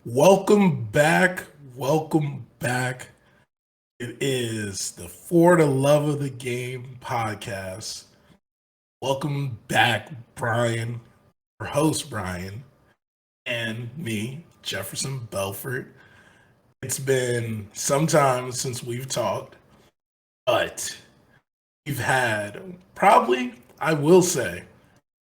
Welcome back. Welcome back. It is the For the Love of the Game podcast. Welcome back, Brian, our host, Brian, and me, Jefferson Belfort. It's been some time since we've talked, but we've had probably, I will say,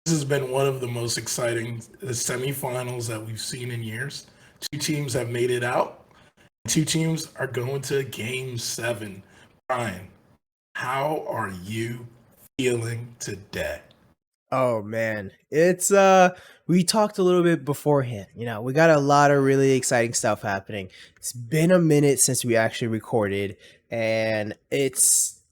this has been one of the most exciting semifinals that we've seen in years. Two teams have made it out. Two teams are going to game seven. Brian, how are you feeling today? Oh man, it's we talked a little bit beforehand. We got a lot of really exciting stuff happening. It's been a minute since we actually recorded and it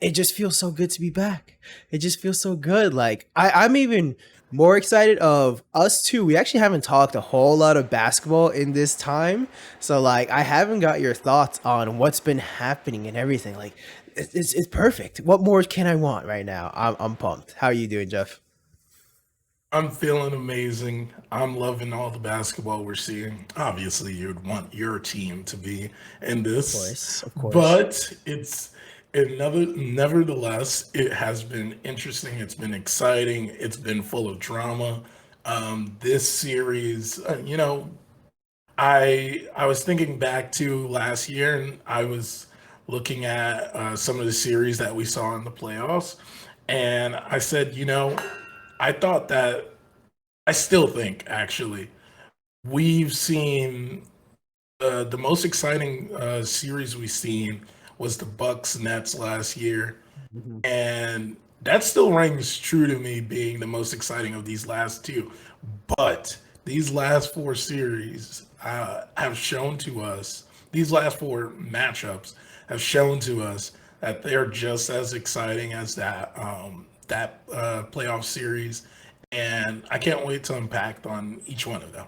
just feels so good to be back. It just feels so good. Like I'm even more excited of us too. We actually haven't talked a whole lot of basketball in this time. So like I haven't got your thoughts on what's been happening and everything. Like it's perfect. What more can I want right now? I'm pumped. How are you doing, Jeff? I'm feeling amazing. I'm loving all the basketball we're seeing. Obviously, you'd want your team to be in Of this, course, of course. but nevertheless, it has been interesting. It's been exciting. It's been full of drama. This series, I was thinking back to last year, and I was looking at some of the series that we saw in the playoffs, and I said, I thought that I still think actually we've seen the most exciting series we've seen was the Bucks Nets last year, Mhm. and that still rings true to me being the most exciting of these last two. But these last four series have shown to us, these last four matchups have shown to us that they're just as exciting as that playoff series, and I can't wait to unpack on each one of them.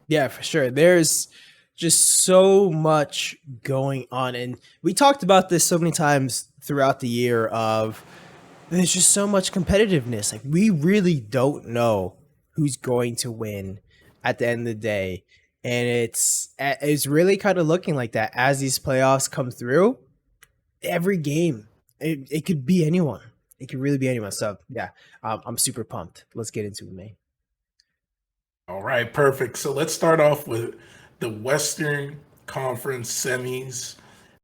Yeah, for sure. There's just so much going on. And we talked about this so many times throughout the year of there's just so much competitiveness. Like we really don't know who's going to win at the end of the day. And it's really kind of looking like that as these playoffs come through. Every game, it could be anyone. It could really be anyone. So yeah, I'm super pumped. Let's get into it, man. All right, perfect. So let's start off with the Western Conference semis.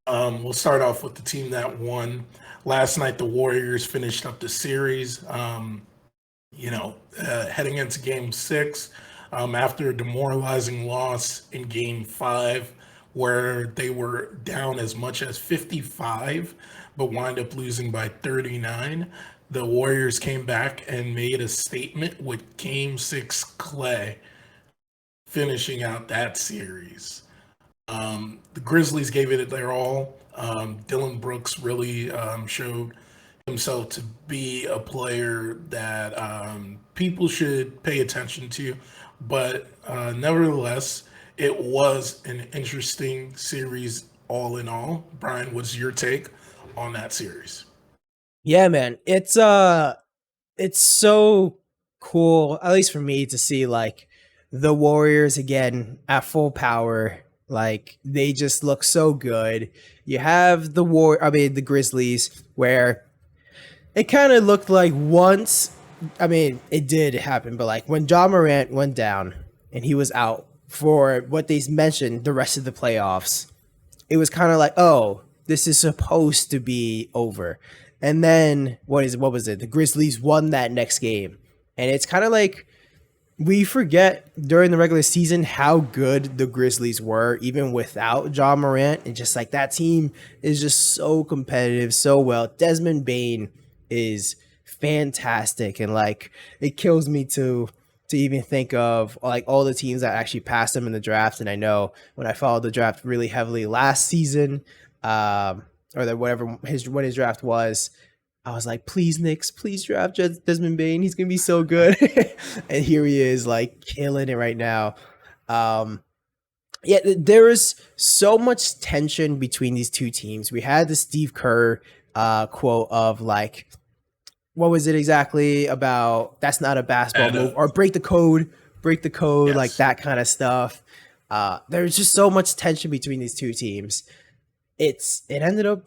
We'll start off with the team that won last night. The Warriors finished up the series. Heading into Game Six, after a demoralizing loss in Game Five, where they were down as much as 55, but wind up losing by 39. The Warriors came back and made a statement with Game Six Clay finishing out that series. The Grizzlies gave it their all. Dylan Brooks really showed himself to be a player that people should pay attention to. But nevertheless, it was an interesting series all in all. Brian, what's your take on that series? Yeah, man. It's so cool, at least for me, to see like the Warriors again at full power. Like they just look so good. You have the Grizzlies, where it kind of looked like once. I mean, it did happen, but like when John Morant went down and he was out for what they mentioned the rest of the playoffs, it was kind of like, oh, this is supposed to be over. And then what was it? The Grizzlies won that next game. And it's kind of like we forget during the regular season how good the Grizzlies were, even without John Morant. And just like that team is just so competitive, so well. Desmond Bain is fantastic. And like it kills me to even think of like all the teams that actually passed him in the draft. And I know when I followed the draft really heavily last season, or that whatever his draft was, I was like, please, Knicks, please draft Desmond Bain. He's gonna be so good. And here he is, like killing it right now. Um, yeah, there is so much tension between these two teams. We had the Steve Kerr quote of like, what was it exactly about? That's not a basketball And move, or break the code, like yes, that kind of stuff. There's just so much tension between these two teams. It ended up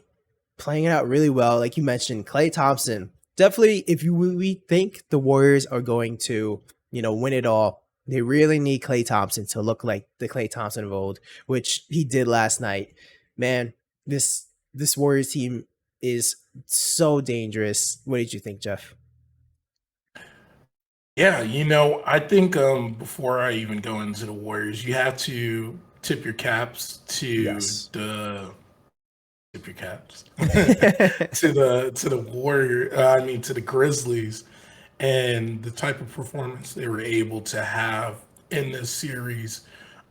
playing it out really well. Like you mentioned, Klay Thompson. Definitely, if you we think the Warriors are going to, win it all, they really need Klay Thompson to look like the Klay Thompson of old, which he did last night. Man, this Warriors team is so dangerous. What did you think, Jeff? Yeah, I think before I even go into the Warriors, you have to tip your caps to Yes. the tip your caps Yeah. to the Warrior. I mean to the Grizzlies and the type of performance they were able to have in this series.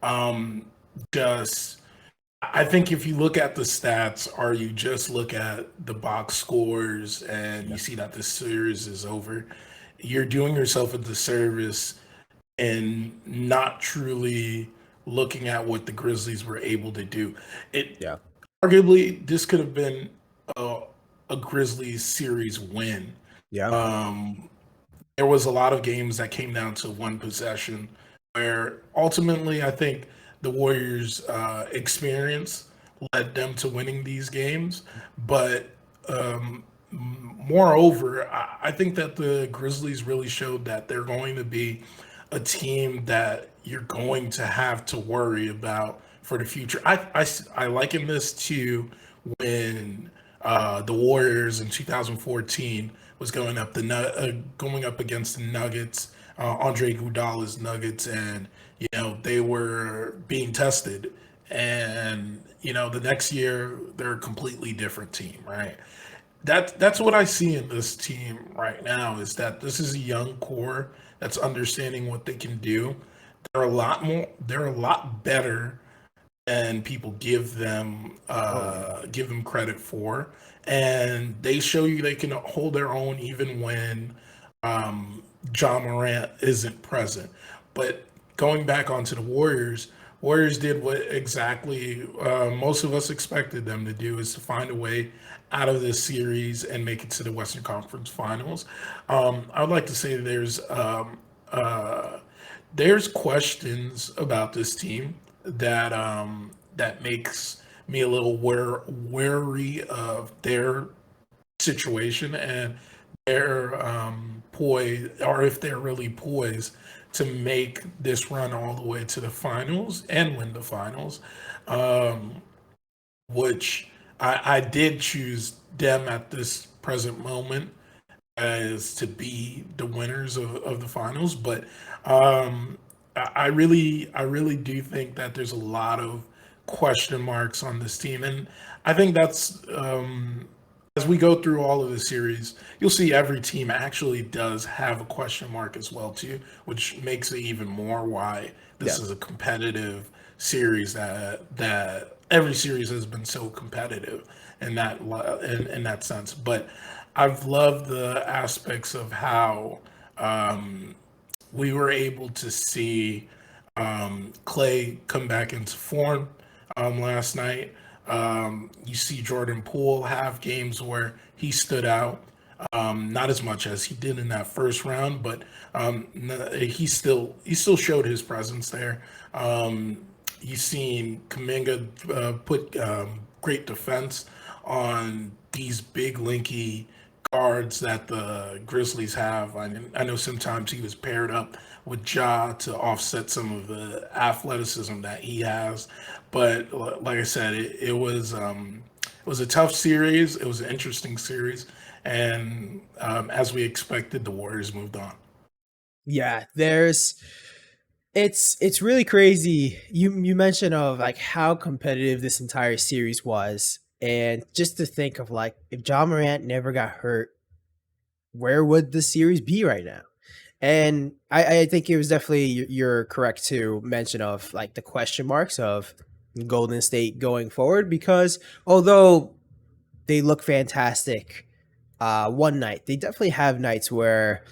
Um, just I think if you look at the stats or you just look at the box scores and you see that the series is over, you're doing yourself a disservice and not truly looking at what the Grizzlies were able to do. It Yeah. arguably this could have been a, a Grizzlies series win. Yeah. Um, there was a lot of games that came down to one possession where ultimately I think the Warriors' experience led them to winning these games. But moreover, I think that the Grizzlies really showed that they're going to be a team that you're going to have to worry about for the future. I liken this to when the Warriors in 2014 was going up against the Nuggets, Andre Iguodala's Nuggets, and they were being tested. And the next year they're a completely different team, right? That's what I see in this team right now is that this is a young core that's understanding what they can do. They're a lot better than people Oh yeah. give them credit for, and they show you they can hold their own even when John Morant isn't present. But going back onto the Warriors, Warriors did what exactly most of us expected them to do is to find a way out of this series and make it to the Western Conference Finals. I would like to say there's questions about this team that makes me a little wary of their situation and their poise, or if they're really poised to make this run all the way to the finals and win the finals, um, which I did choose them at this present moment as to be the winners of the finals. But I really do think that there's a lot of question marks on this team, and I think that's as we go through all of the series, you'll see every team actually does have a question mark as well too, which makes it even more why Yeah. this is a competitive series that every series has been so competitive in that sense. But I've loved the aspects of how we were able to see Clay come back into form last night. You see Jordan Poole have games where he stood out, not as much as he did in that first round, but he still showed his presence there. You've seen Kaminga put great defense on these big, linky guards that the Grizzlies have. I know sometimes he was paired up with Ja to offset some of the athleticism that he has, but like I said, it was a tough series. It was an interesting series, and as we expected, the Warriors moved on. Yeah, it's really crazy. You mentioned of like how competitive this entire series was, and just to think of like if John Morant never got hurt, where would the series be right now? And I think it was definitely you're correct to mention of like the question marks of Golden State going forward because although they look fantastic one night, they definitely have nights where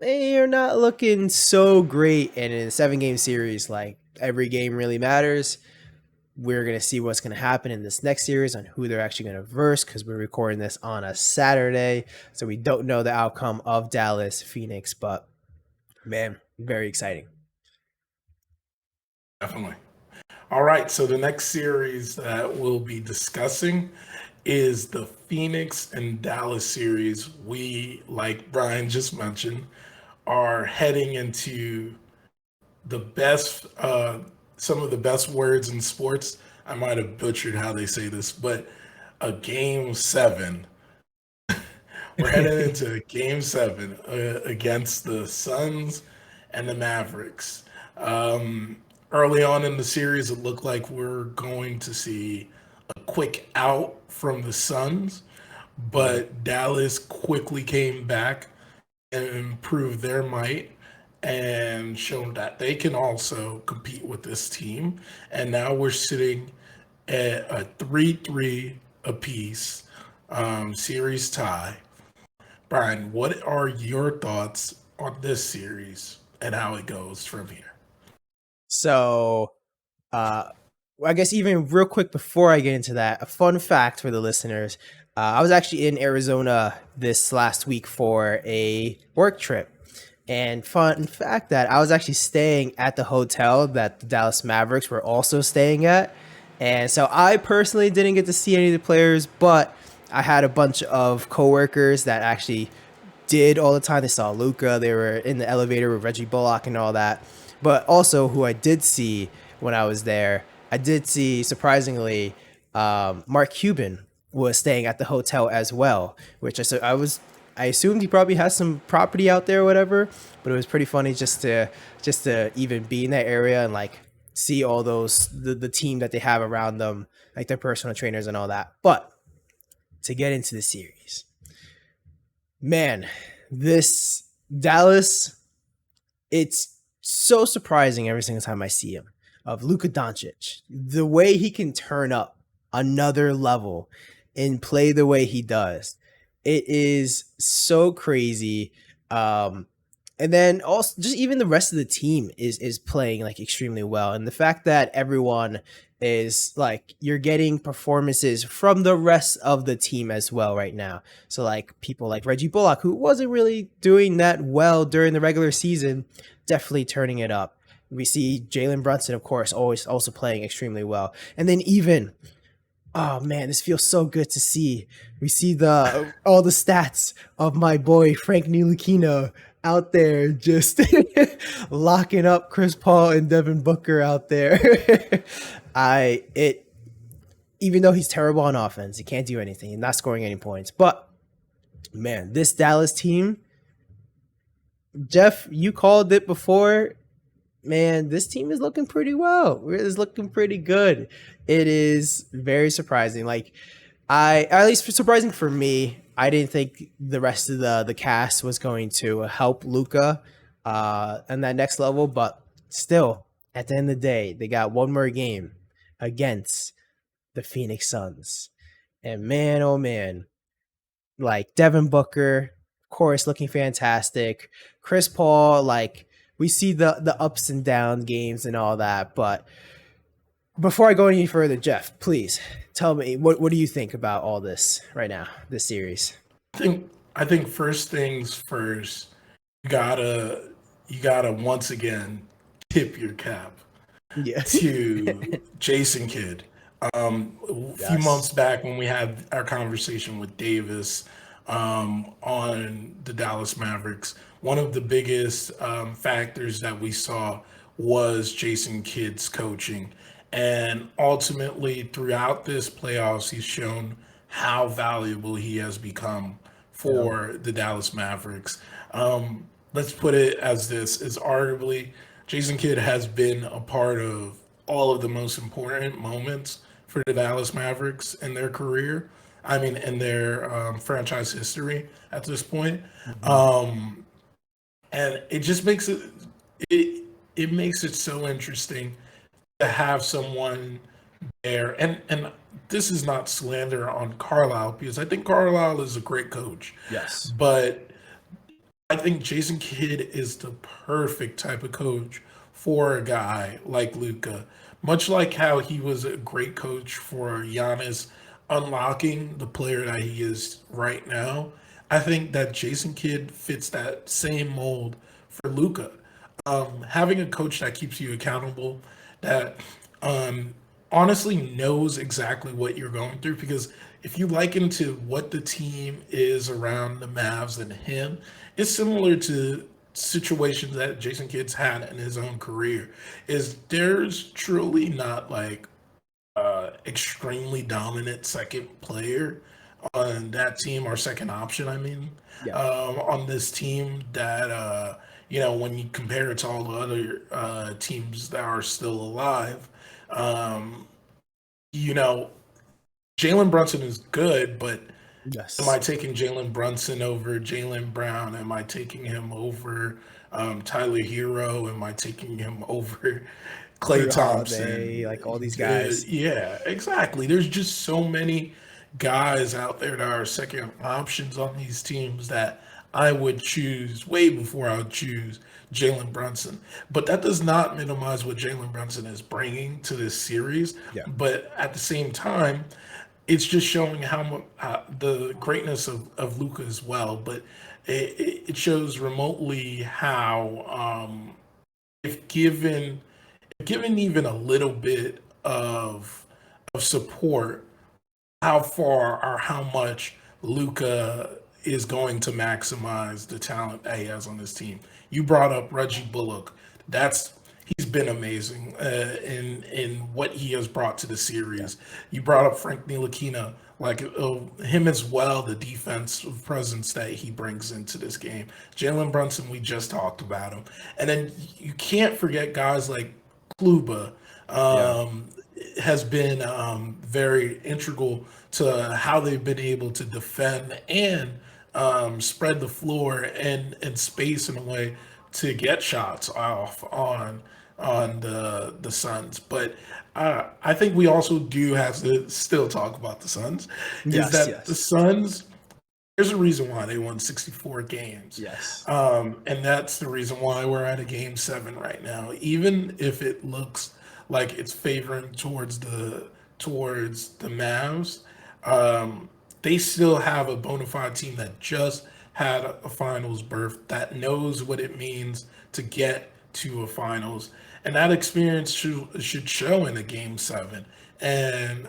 they are not looking so great. And in a 7 game series, like every game really matters. We're going to see what's going to happen in this next series on who they're actually going to verse because we're recording this on a Saturday. So we don't know the outcome of Dallas Phoenix, but man, very exciting. Definitely. All right, so the next series that we'll be discussing is the Phoenix and Dallas series. We, like Brian just mentioned, are heading into the best, some of the best words in sports. I might have butchered how they say this, but a game seven. We're heading into game seven against the Suns and the Mavericks. Um, Early on in the series, it looked like we're going to see a quick out from the Suns, Yep. but Dallas quickly came back and proved their might and shown that they can also compete with this team. And now we're sitting at a 3-3 apiece series tie. Brian, what are your thoughts on this series and how it goes from here? So, uh, I guess even real quick before I get into that, a fun fact for the listeners: I was actually in Arizona this last week for a work trip, and fun fact that I was actually staying at the hotel that the Dallas Mavericks were also staying at, and so I personally didn't get to see any of the players, but I had a bunch of coworkers that actually did all the time. They saw Luca. They were in the elevator with Reggie Bullock and all that. But also, who I did see when I was there, I did see surprisingly, Mark Cuban was staying at the hotel as well. Which I assumed he probably has some property out there or whatever. But it was pretty funny just to even be in that area and like see all those the team that they have around them, like their personal trainers and all that. But to get into the series, man, this Dallas, it's so surprising every single time I see him. Of Luka Doncic, the way he can turn up another level and play the way he does, it is so crazy. Um, and then also just even the rest of the team is playing like extremely well, and the fact that everyone is like you're getting performances from the rest of the team as well right now. So like people like Reggie Bullock, who wasn't really doing that well during the regular season, definitely turning it up. We see Jalen Brunson, of course, always also playing extremely well. And then even, oh man, this feels so good to see. We see the all the stats of my boy Frank Ntilikina out there just locking up Chris Paul and Devin Booker out there. I it Even though he's terrible on offense, he can't do anything. He's not scoring any points. But man, this Dallas team, Jeff, you called it before. Man, this team is looking pretty well. It is looking pretty good. It is very surprising. Like at least surprising for me, I didn't think the rest of the cast was going to help Luca on that next level, but still, at the end of the day, they got one more game against the Phoenix Suns. And man, oh man, like Devin Booker, of course, looking fantastic. Chris Paul, like we see the ups and down games and all that. But before I go any further, Jeff, please tell me what do you think about all this right now, this series? I think first things first, you gotta you gotta once again tip your cap Yeah. to Jason Kidd. A few Yes. months back when we had our conversation with Davis on the Dallas Mavericks, one of the biggest factors that we saw was Jason Kidd's coaching. And ultimately, throughout this playoffs, he's shown how valuable he has become Yeah. for the Dallas Mavericks. Let's put it as this is arguably Jason Kidd has been a part of all of the most important moments for the Dallas Mavericks in their career. I mean, in their franchise history at this point. Mhm. Um, and it just makes it it makes it so interesting to have someone there. And this is not slander on Carlisle because I think Carlisle is a great coach, Yes. but I think Jason Kidd is the perfect type of coach for a guy like Luca. Much like how he was a great coach for Giannis unlocking the player that he is right now, I think that Jason Kidd fits that same mold for Luca. Having a coach that keeps you accountable, that honestly knows exactly what you're going through, because if you liken to what the team is around the Mavs and him, it's similar to situations that Jason Kidd's had in his own career. Is there's truly not like extremely dominant second player on that team, or second option, I mean, Yeah. on this team that, you know, when you compare it to all the other teams that are still alive, um, you know, Jalen Brunson is good, but am I Yes. taking Jalen Brunson over Jalen Brown? Am I taking him over Tyler Hero? Am I taking him over Clay Drew Holiday, Thompson? like all these guys. Yeah, exactly. There's just so many guys out there that are second options on these teams that I would choose way before I would choose Jalen Brunson. But that does not minimize what Jalen Brunson is bringing to this series. Yeah. But at the same time, it's just showing how much the greatness of Luca as well. But it shows remotely how, if given even a little bit of support, how far or how much Luca is going to maximize the talent that he has on this team. You brought up Reggie Bullock. That's He's been amazing in what he has brought to the Yeah. series. You brought up Frank Ntilikina, like him as well, the defensive presence that he brings into this game. Jalen Brunson, we just talked about him, and then you can't forget guys like Kluba. Yeah. Um, has been very integral to how they've been able to defend and spread the floor and space in a way to get shots off on the Suns. But I think we also do have to still talk about the Suns. Is Yes. that the Yes. Suns? There's a reason why they won 64 games. Yes. And that's the reason why we're at a game 7 right now. Even if it looks like it's favoring towards the Mavs, um, they still have a bona fide team that just had a finals berth, that knows what it means to get to a finals, and that experience should show in a game 7 and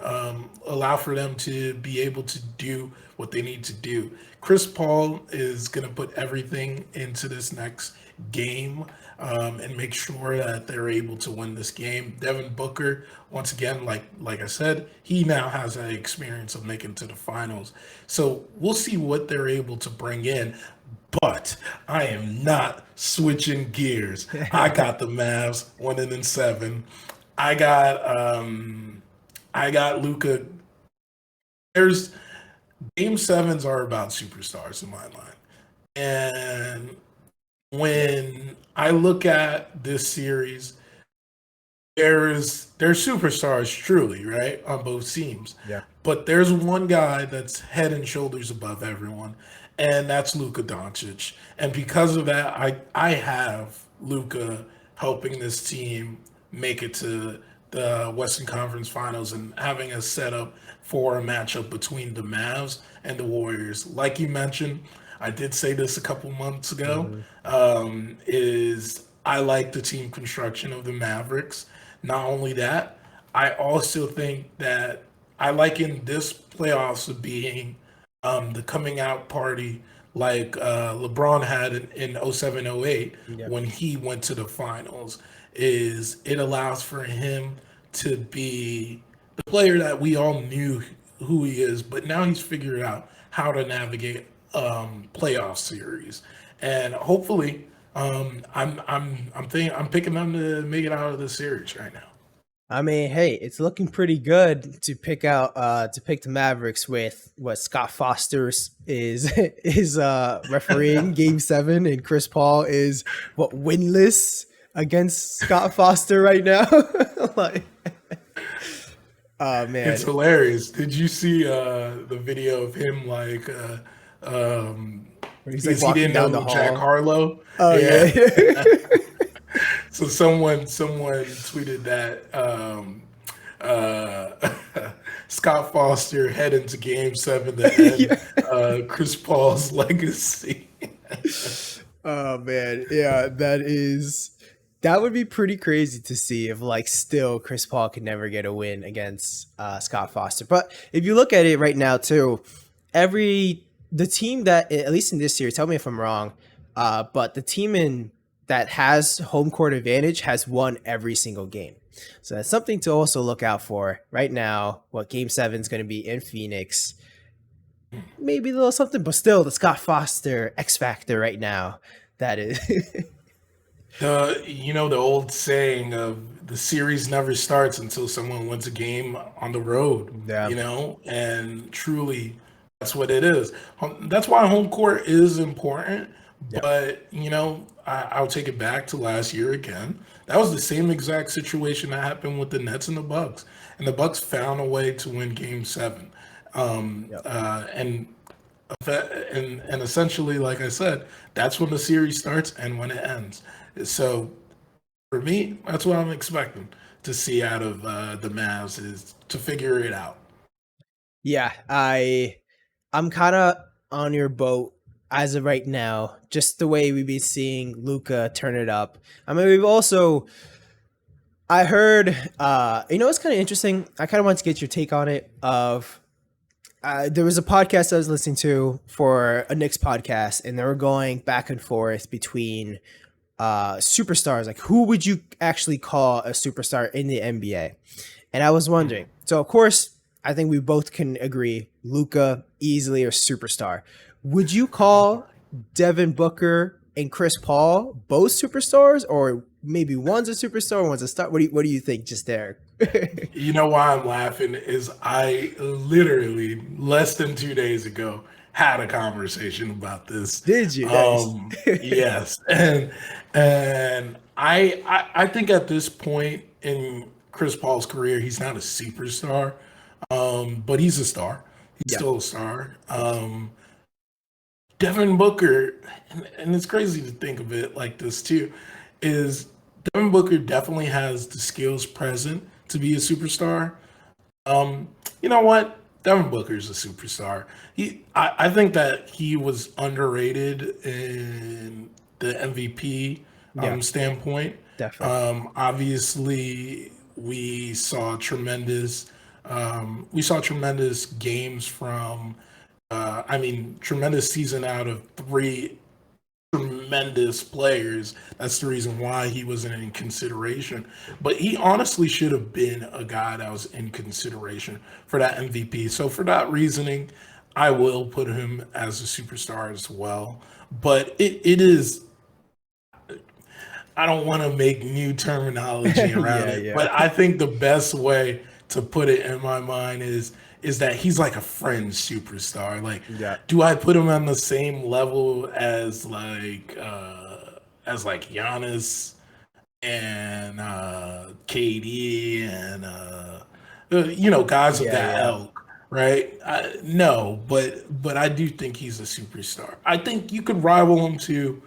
allow for them to be able to do what they need to do. Chris Paul is going to put everything into this next game, and make sure that they're able to win this game. Devin Booker, once again, like I said, he now has that experience of making to the finals. So we'll see what they're able to bring in. But I am not switching gears. I got the Mavs winning in 7. I got Luca. There's game 7s are about superstars in my mind. And when I look at this series, there's superstars truly, right, on both teams. Yeah. But there's one guy that's head and shoulders above everyone, and that's Luka Doncic. And because of that, I have Luka helping this team make it to the Western Conference Finals and having a setup for a matchup between the Mavs and the Warriors. Like you mentioned, I did say this a couple months ago. Hmm. Is I like the team construction of the Mavericks. Not only that, I also think that I liken this playoffs of being the coming out party like LeBron had in 07 08 Yeah. when he went to the finals. Is it allows for him to be the player that we all knew who he is, but now he's figured out how to navigate playoff series, and hopefully, I'm picking them to make it out of the series right now. I mean, hey, it's looking pretty good to pick the Mavericks with what Scott Foster's is is refereeing game 7, and Chris Paul is what, winless against Scott Foster right now. Like, oh It's man. hilarious. Did you see the video of him like Where he's like because he walking didn't know down the who Jack hall. Harlow? Oh Yeah. yeah. So someone tweeted that Scott Foster heading to Game 7 to end Yeah. Chris Paul's legacy. Oh man. Yeah, that is That would be pretty crazy to see if like still Chris Paul could never get a win against Scott Foster. But if you look at it right now too, every the team that at least in this series, tell me if I'm wrong, but the team in that has home court advantage has won every single game. So that's something to also look out for right now. What game 7 is going to be in Phoenix. Maybe a little something, but still the Scott Foster X factor right now. That is The old saying of the series never starts until someone wins a game on the road, yeah. and truly that's what it is. That's why home court is important. Yep. But I'll take it back to last year again. That was the same exact situation that happened with the Nets and the Bucks, and the Bucks found a way to win Game 7. Yep. And essentially, like I said, that's when the series starts and when it ends. So for me, that's what I'm expecting to see out of the Mavs is to figure it out. Yeah, I'm kind of on your boat as of right now. Just the way we've been seeing Luca turn it up. I mean, we've also I heard it's kind of interesting. I kind of want to get your take on it. Of there was a podcast I was listening to for a Knicks podcast, and they were going back and forth between superstars. Like, who would you actually call a superstar in the NBA? And I was wondering. So, of course, I think we both can agree Luca easily a superstar. Would you call Devin Booker and Chris Paul both superstars, or maybe one's a superstar, one's a star? What do you think just there? You know why I'm laughing is I literally less than 2 days ago had a conversation about this. Did you? Nice. Yes, and I think at this point in Chris Paul's career, he's not a superstar, but he's a star. He's Yeah. still a star. Devin Booker, and it's crazy to think of it like this too, is Devin Booker definitely has the skills present to be a superstar. Um, you know what? Devin Booker's a superstar. I think that he was underrated in the MVP Yeah, standpoint. definitely. Obviously, we saw tremendous games from. Tremendous season out of three tremendous players. That's the reason why he wasn't in consideration. But he honestly should have been a guy that was in consideration for that MVP. So for that reasoning, I will put him as a superstar as well. But it is, I don't want to make new terminology around Yeah, it, yeah, but I think the best way to put it in my mind is that he's like a fringe superstar. Like, yeah, do I put him on the same level as like Giannis and KD and guys of yeah, that yeah. ilk, right? No, but I do think he's a superstar. I think you could rival him to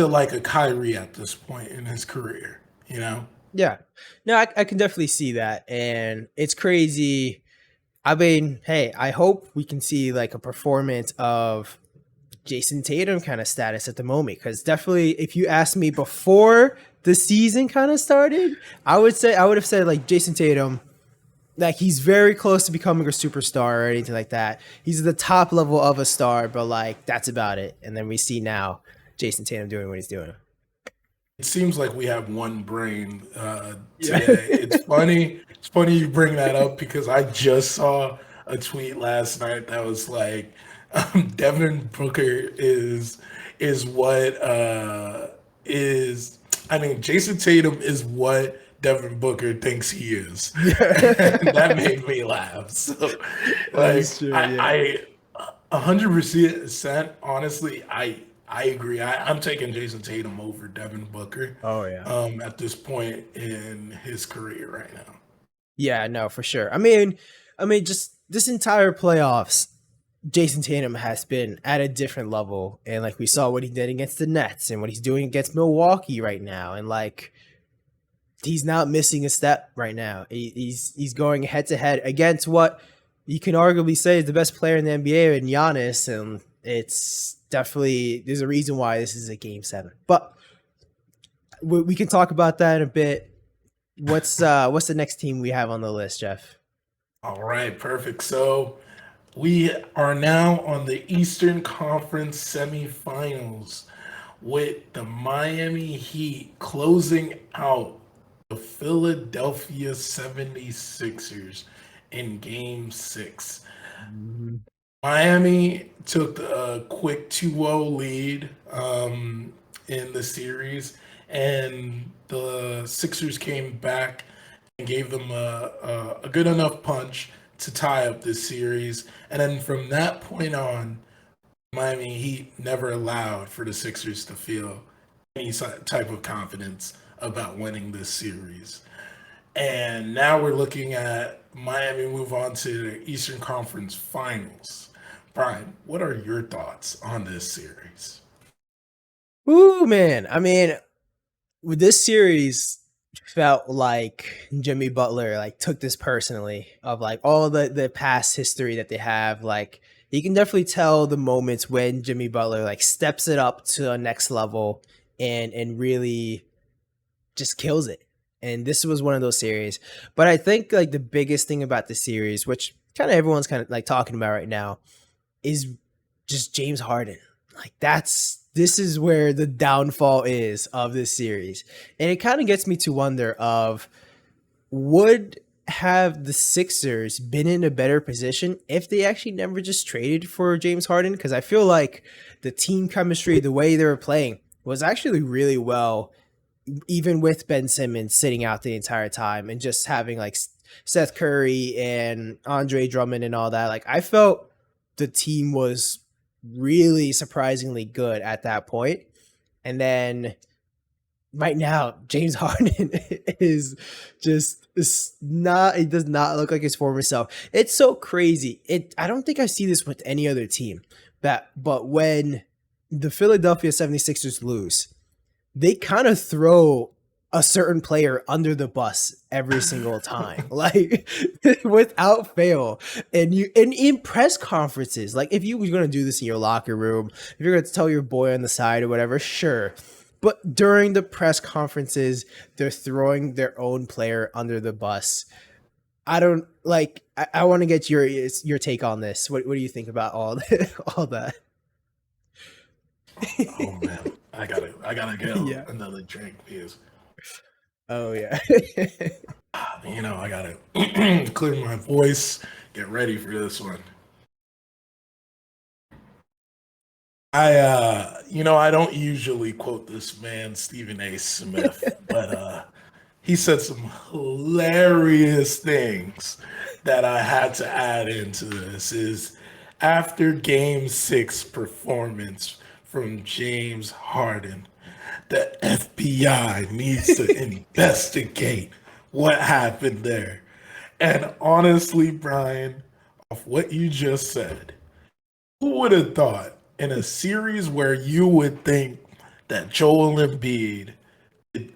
like a Kyrie at this point in his career, you know? Yeah. No, I can definitely see that. And it's crazy. I mean, hey, I hope we can see like a performance of Jason Tatum kind of status at the moment. Because definitely, if you asked me before the season kind of started, I would have said like Jason Tatum, like he's very close to becoming a superstar or anything like that. He's at the top level of a star, but like that's about it. And then we see now Jason Tatum doing what he's doing. It seems like we have one brain Yeah. today. It's funny. It's funny you bring that up because I just saw a tweet last night that was like, Devin Booker is what is. I mean, Jason Tatum is what Devin Booker thinks he is. And that made me laugh. So, That like, is true. Yeah. 100% honestly, I agree. I'm taking Jason Tatum over Devin Booker Oh yeah. at this point in his career right now. Yeah, no, for sure. I mean, just this entire playoffs, Jason Tatum has been at a different level, and like we saw what he did against the Nets and what he's doing against Milwaukee right now, and like he's not missing a step right now. He's going head to head against what you can arguably say is the best player in the NBA in Giannis, and it's definitely there's a reason why this is a game 7. But we can talk about that in a bit. What's the next team we have on the list, Jeff? All right, perfect. So we are now on the Eastern Conference semifinals with the Miami Heat closing out the Philadelphia 76ers in game six. Mhm. Miami took a quick 2-0 lead in the series, and the Sixers came back and gave them a good enough punch to tie up this series. And then from that point on, Miami Heat never allowed for the Sixers to feel any type of confidence about winning this series. And now we're looking at Miami move on to the Eastern Conference Finals. Brian, what are your thoughts on this series? Ooh, man. I mean, with this series felt like Jimmy Butler like took this personally of like all the past history that they have. Like you can definitely tell the moments when Jimmy Butler like steps it up to a next level and really just kills it. And this was one of those series. But I think like the biggest thing about the series, which kind of everyone's kind of like talking about right now, is just James Harden. Like this is where the downfall is of this series. And it kind of gets me to wonder of would have the Sixers been in a better position if they actually never just traded for James Harden? Because I feel like the team chemistry, the way they were playing, was actually really well, even with Ben Simmons sitting out the entire time and just having like Seth Curry and Andre Drummond and all that. Like I felt the team was really surprisingly good at that point. And then right now, James Harden is just is not. It does not look like his former self. It's so crazy. I don't think I see this with any other team. But when the Philadelphia 76ers lose, they kind of throw a certain player under the bus every single time, like without fail. And you and in press conferences, like if you were gonna do this in your locker room, if you're gonna tell your boy on the side or whatever, sure. But during the press conferences, they're throwing their own player under the bus. I don't like. I want to get your take on this. What do you think about all all that? Oh man, I gotta get Yeah. another drink because Oh yeah. I gotta clear my voice, get ready for this one. I don't usually quote this man Stephen A. Smith, but he said some hilarious things that I had to add into this. Is after Game Six performance from James Harden, the FBI needs to investigate what happened there. And honestly, Brian, off what you just said, who would have thought in a series where you would think that Joel Embiid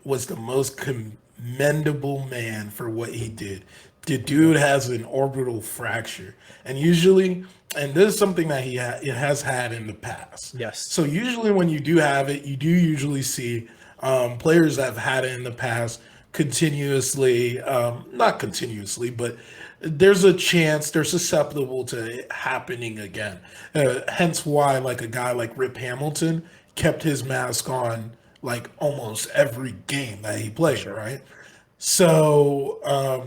was the most commendable man for what he did? The dude has an orbital fracture, and usually, and this is something that it has had in the past. Yes. So usually, when you do have it, you do usually see players that have had it in the past continuously, not continuously, but there's a chance they're susceptible to it happening again. Hence why, like a guy like Rip Hamilton kept his mask on like almost every game that he For played, sure. right? So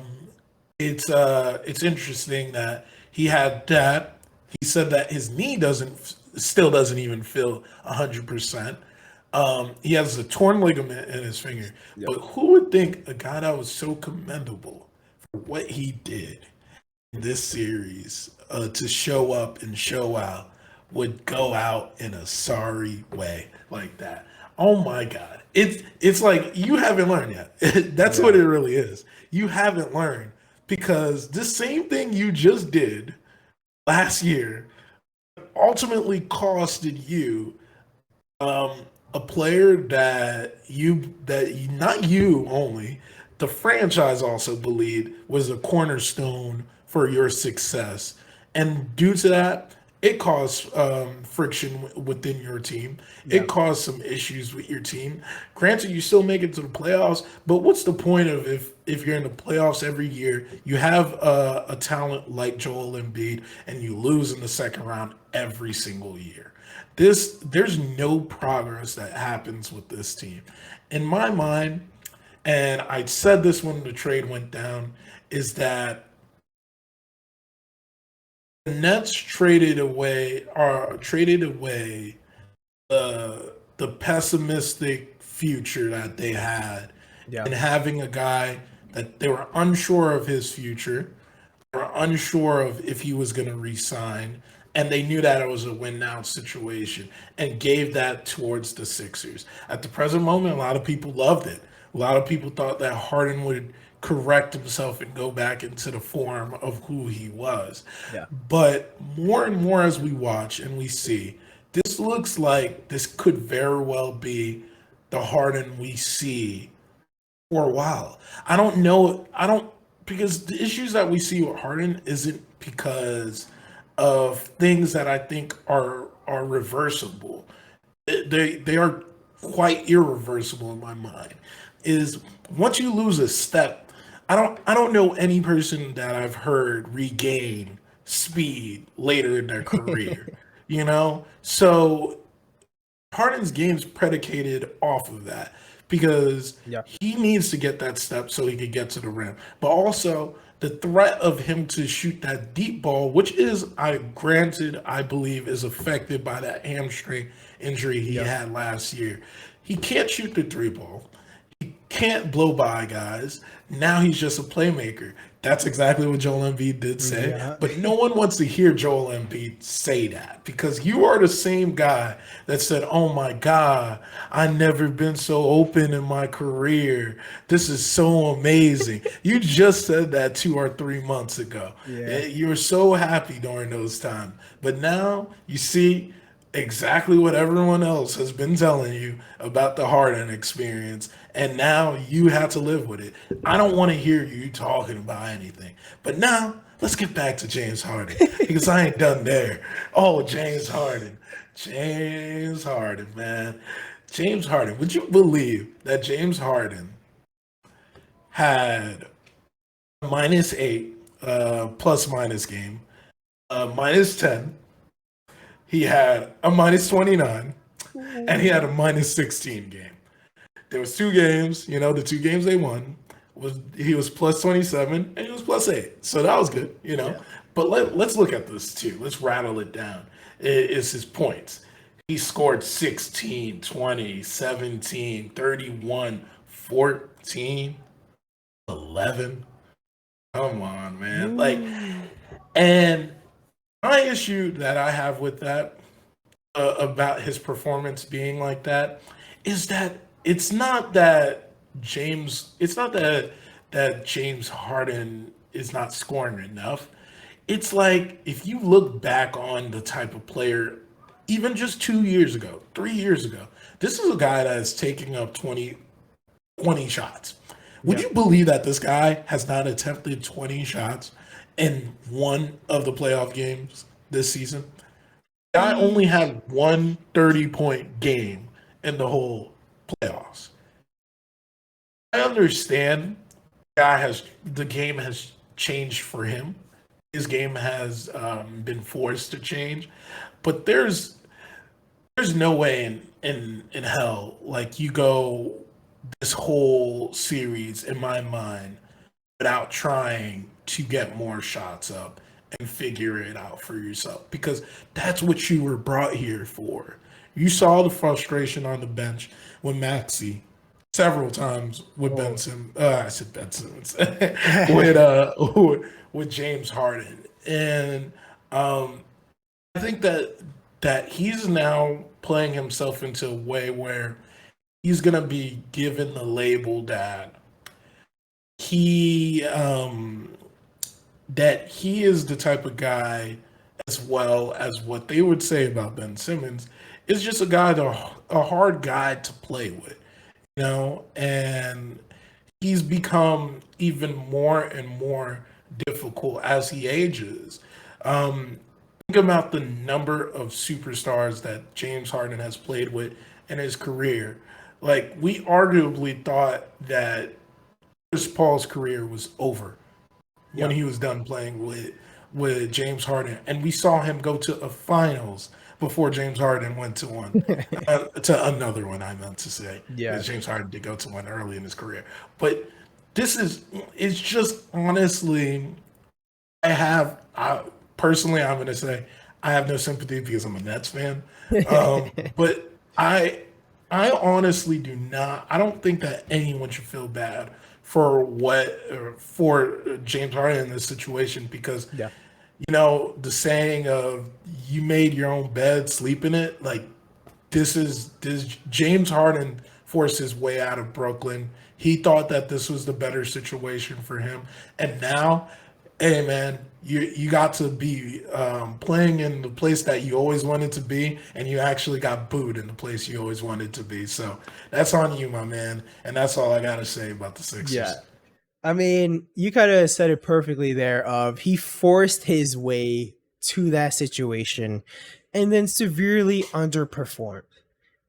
it's interesting that he had that. He said that his knee doesn't still doesn't even feel 100%. He has a torn ligament in his finger. Yep. But who would think a guy that was so commendable for what he did in this series to show up and show out would go out in a sorry way like that? Oh my God. It's like you haven't learned yet. That's what Yeah. it really is. You haven't learned because the same thing you just did last year ultimately costed you um, a player not you only, the franchise also believed was a cornerstone for your success. And due to that, it caused friction within your team. Yeah. It caused some issues with your team. Granted, you still make it to the playoffs, but what's the point of if you're in the playoffs every year, you have a talent like Joel Embiid, and you lose in the second round every single year? There's no progress that happens with this team. In my mind, and I said this when the trade went down, is that the Nets traded away the pessimistic future that they had, Yeah. and having a guy that they were unsure of his future, were unsure of if he was going to resign, and they knew that it was a win now situation, and gave that towards the Sixers. At the present moment, a lot of people loved it. A lot of people thought that Harden would correct himself and go back into the form of who he was. Yeah. But more and more as we watch and we see, this looks like this could very well be the Harden we see for a while. I don't know. I don't, because the issues that we see with Harden isn't because of things that I think are reversible. They are quite irreversible in my mind. Is once you lose a step, I don't know any person that I've heard regain speed later in their career. So Harden's game's predicated off of that because Yeah. he needs to get that step so he can get to the rim. But also the threat of him to shoot that deep ball, which is, I granted, I believe is affected by that hamstring injury he Yeah. had last year. He can't shoot the three ball, can't blow by guys. Now he's just a playmaker. That's exactly what Joel Embiid did say. Yeah. But no one wants to hear Joel Embiid say that, because you are the same guy that said, "Oh my God, I've never been so open in my career. This is so amazing." You just said that 2 or 3 months ago. Yeah. You were so happy during those times. But now you see exactly what everyone else has been telling you about the Harden experience, and now you have to live with it. I don't want to hear you talking about anything. But now let's get back to James Harden, because I ain't done there. Oh, James Harden. James Harden, man. James Harden. Would you believe that James Harden had a -8 plus minus game, -10? He had a -29, and he had a -16 game. There was 2 games, the 2 games they won was he was +27 and he was +8. So that was good. Yeah. But let's look at this too. Let's rattle it down. It's his points. He scored 16, 20, 17, 31, 14, 11. Come on, man. And my issue that I have with that, about his performance being like that, is that it's not that James Harden is not scoring enough. It's like, if you look back on the type of player, even just 2 years ago, 3 years ago, this is a guy that is taking up 20 shots. Would Yeah. you believe that this guy has not attempted 20 shots in one of the playoff games this season? Guy only Yeesh. had one 30-point game in the whole playoffs. I understand the game has changed for him. His game has been forced to change, but there's no way in hell, like, you go this whole series in my mind without trying to get more shots up and figure it out for yourself, because that's what you were brought here for. You saw the frustration on the bench with Maxi several times with Ben Oh. Simmons. I said Ben Simmons with with James Harden, and I think that he's now playing himself into a way where he's gonna be given the label he um, that he is the type of guy, as well as what they would say about Ben Simmons, is just a hard guy to play with, and he's become even more and more difficult as he ages. Um, think about the number of superstars that James Harden has played with in his career. Like we arguably thought that Chris Paul's career was over when Yeah. he was done playing with James Harden, and we saw him go to a finals before James Harden went to one, to another one. I meant to say Yeah. because James Harden did go to one early in his career, but this is it's just honestly I personally, I'm going to say I have no sympathy because I'm a Nets fan. But I honestly do not. I don't think that anyone should feel bad for for James Harden in this situation because Yeah. the saying of you made your own bed, sleep in it. Like this James Harden forced his way out of Brooklyn. He thought that this was the better situation for him, and now, hey man, you got to be playing in the place that you always wanted to be, and you actually got booed in the place you always wanted to be. So that's on you, my man, and that's all I gotta say about the Yeah. Sixers. I mean, you kind of said it perfectly there of he forced his way to that situation and then severely underperformed.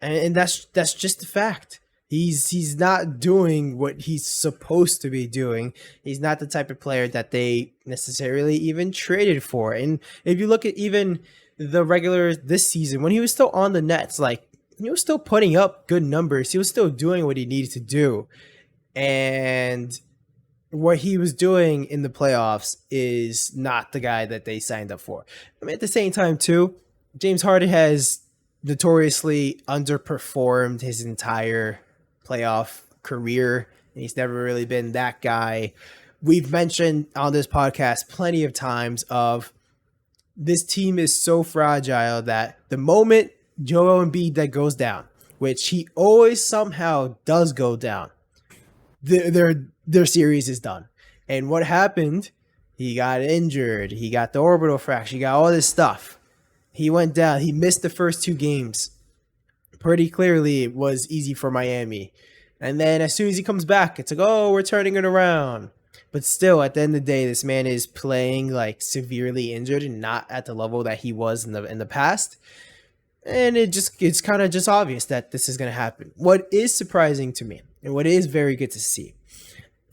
And that's just a fact. He's not doing what he's supposed to be doing. He's not the type of player that they necessarily even traded for. And if you look at even the regular this season when he was still on the Nets, like he was still putting up good numbers. He was still doing what he needed to do. And what he was doing in the playoffs is not the guy that they signed up for. I mean, at the same time, too, James Harden has notoriously underperformed his entire playoff career. And he's never really been that guy. We've mentioned on this podcast plenty of times of this team is so fragile that the moment Joel Embiid that goes down, which he always somehow does go down, their series is done. And what happened? He got injured. He got the orbital fracture. He got all this stuff. He went down. He missed the first two games. Pretty clearly, it was easy for Miami. And then as soon as he comes back, it's like, oh, we're turning it around. But still, at the end of the day, this man is playing like severely injured and not at the level that he was in the past. And it's kind of just obvious that this is going to happen. What is surprising to me, and what is very good to see,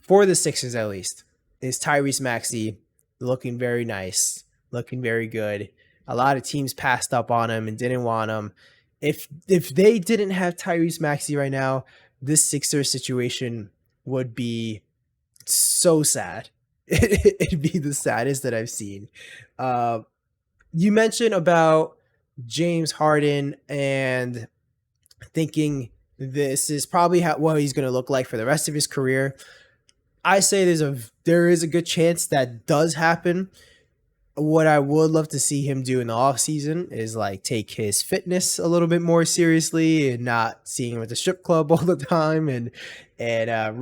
for the Sixers at least, is Tyrese Maxey looking very nice, looking very good. A lot of teams passed up on him and didn't want him. If they didn't have Tyrese Maxey right now, this Sixers situation would be so sad. It'd be the saddest that I've seen. You mentioned about James Harden and thinking this is probably what he's going to look like for the rest of his career. I say there is a good chance that does happen. What I would love to see him do in the off season is like take his fitness a little bit more seriously and not seeing him at the strip club all the time and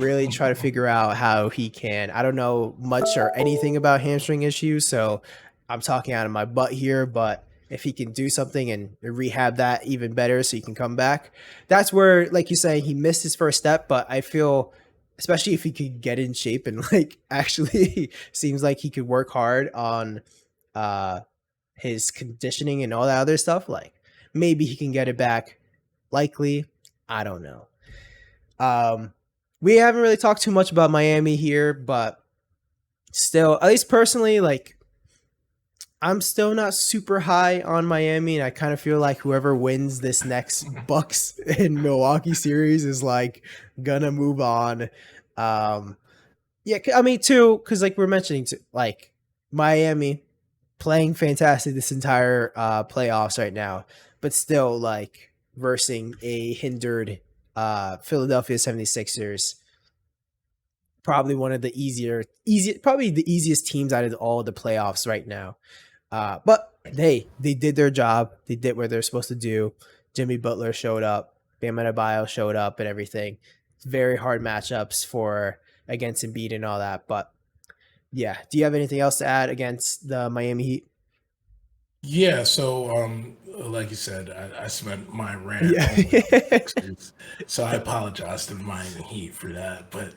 really try to figure out how he can. I don't know much or anything about hamstring issues, so I'm talking out of my butt here, but if he can do something and rehab that even better so he can come back, that's where, like you say, he missed his first step, but I feel especially if he could get in shape and like actually seems like he could work hard on uh his conditioning and all that other stuff, like maybe he can get it back. Likely, I don't know. We haven't really talked too much about Miami here, but still, at least personally, like I'm still not super high on Miami, and I kind of feel like whoever wins this next Bucks and Milwaukee series is like gonna move on. Yeah, I mean too, because like we're mentioning, like Miami playing fantastic this entire playoffs right now, but still like versing a hindered Philadelphia 76ers, probably one of the probably the easiest teams out of all the playoffs right now. But they did their job. They did what they're supposed to do. Jimmy Butler showed up. Bam Adebayo showed up and everything. It's very hard matchups for against Embiid and all that. But yeah, do you have anything else to add against the Miami Heat? Yeah, so like you said, I spent my rant Yeah. only on the Sixers, so I apologize to the Miami Heat for that. But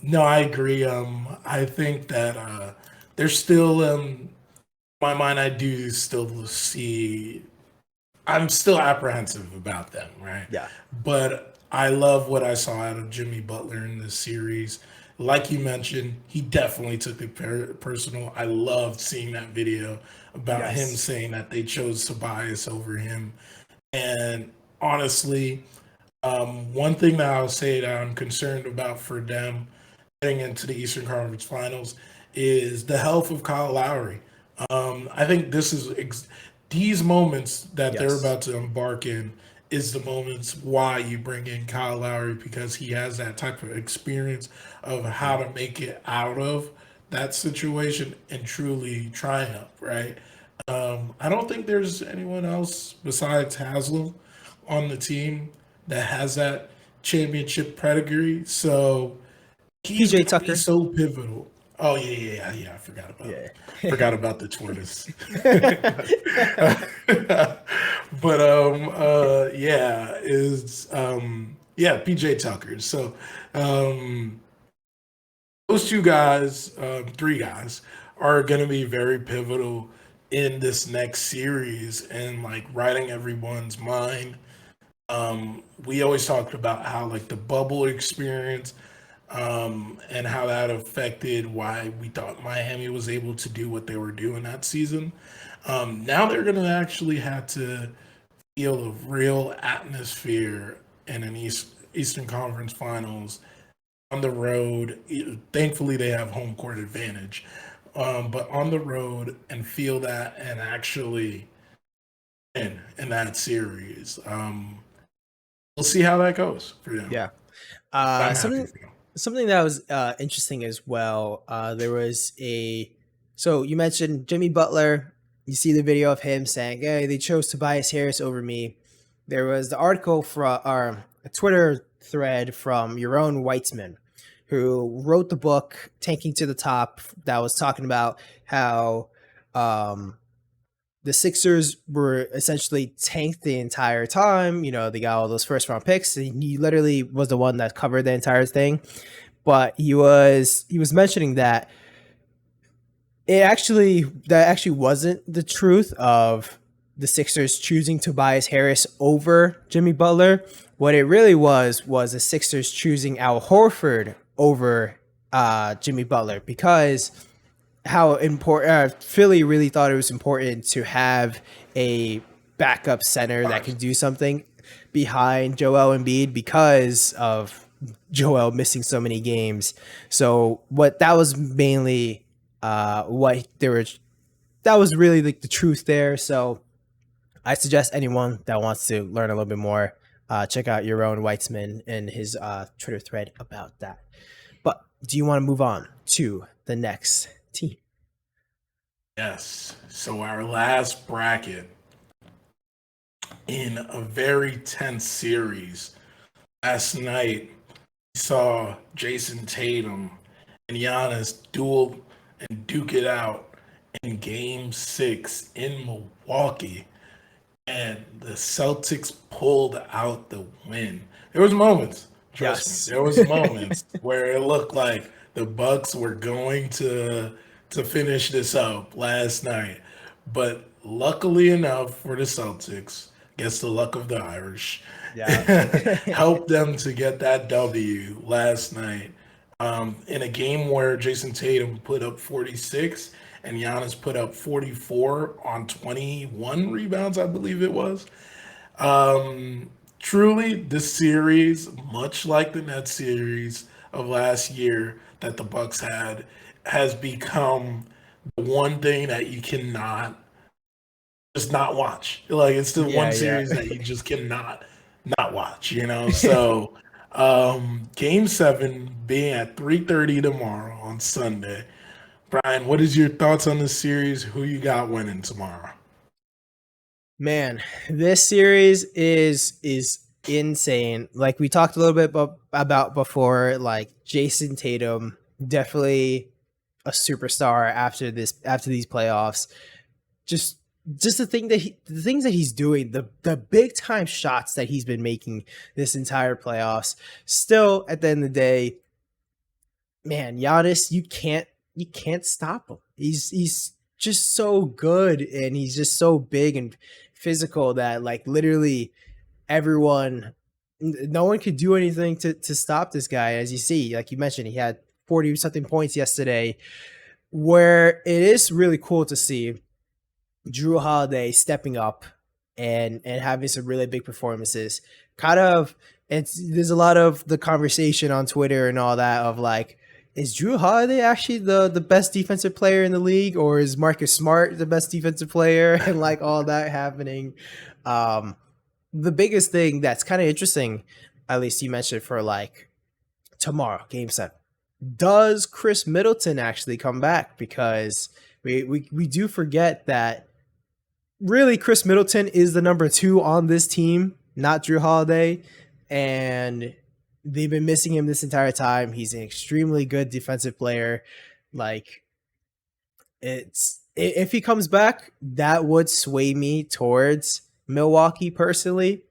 no, I agree. I think that there's still my mind, I do still see. I'm still apprehensive about them, right? Yeah. But I love what I saw out of Jimmy Butler in this series. Like you mentioned, he definitely took it personal. I loved seeing that video about him Yes. saying that they chose Tobias over him. And honestly, one thing that I'll say that I'm concerned about for them getting into the Eastern Conference Finals is the health of Kyle Lowry. I think these moments that they're Yes. about to embark in is the moments why you bring in Kyle Lowry, because he has that type of experience of how Mhm. to make it out of that situation and truly triumph, right? I don't think there's anyone else besides Haslam on the team that has that championship pedigree. So he's PJ gonna be Tucker. so pivotal. Oh yeah. I Yeah. forgot about the tortoise. But yeah, is yeah, PJ Tucker. So um those two guys, three guys, are gonna be very pivotal in this next series and like writing everyone's mind. We always talked about how like the bubble experience and how that affected why we thought Miami was able to do what they were doing that season. Now they're going to actually have to feel a real atmosphere in an Eastern Conference Finals on the road. Thankfully, they have home court advantage, but on the road and feel that and actually in that series. We'll see how that goes for them. Yeah. But I'm happy Something for them. something that was interesting as well. There was a so you mentioned Jimmy Butler. You see the video of him saying, "Hey, they chose Tobias Harris over me." There was the article from or a Twitter thread from your own Weitzman, who wrote the book "Tanking to the Top," that was talking about how um, the Sixers were essentially tanked the entire time. They got all those first round picks. And he literally was the one that covered the entire thing. But he was mentioning that that actually wasn't the truth of the Sixers choosing Tobias Harris over Jimmy Butler. What it really was the Sixers choosing Al Horford over Jimmy Butler, because how important Philly really thought it was important to have a backup center that Five. could do something behind Joel Embiid because of Joel missing so many games. So what that was mainly what there were that was really the truth there. So I suggest anyone that wants to learn a little bit more, check out your own Weitzman and his Twitter thread about that. But do you want to move on to the next team? Yes. So our last bracket in a very tense series last night, we saw Jason Tatum and Giannis duke it out in Game 6 in Milwaukee, and the Celtics pulled out the win. There was moments, trust me, Yes. there was moments where it looked like the Bucks were going to finish this up last night, but luckily enough for the Celtics, guess the luck of the Irish, Yeah. helped them to get that W last night. In a game where Jason Tatum put up 46 and Giannis put up 44 on 21 rebounds, I believe it was. Um, Truly, this series, much like the Nets series of last year that the Bucks had, has become the one thing that you cannot just not watch. Like it's the Yeah, one yeah. series that you just cannot not watch, you know? So game 7 being at 3:30 tomorrow on Sunday. Brian, what is your thoughts on this series? Who you got winning tomorrow? Man, this series is insane. Like we talked a little bit about before, like Jason Tatum, definitely a superstar after these playoffs. Just just the things that he's doing, the big time shots that he's been making this entire playoffs. Still, at the end of the day, man, Giannis, you can't stop him. He's just so good, and he's just so big and physical that like literally everyone, no one could do anything to stop this guy. As you see, like you mentioned, he had 40 something points yesterday. Where it is really cool to see Drew Holiday stepping up and having some really big performances. Kind of, there's a lot of the conversation on Twitter and all that of like, is Drew Holiday actually the best defensive player in the league, or is Marcus Smart the best defensive player, and like all that happening. Um, the biggest thing that's kind of interesting, at least you mentioned for like tomorrow, game 7. Does Chris Middleton actually come back? Because we do forget that really Chris Middleton is the number 2 on this team, not Drew Holiday. And they've been missing him this entire time. He's an extremely good defensive player. Like, it's if he comes back, that would sway me towards Milwaukee personally.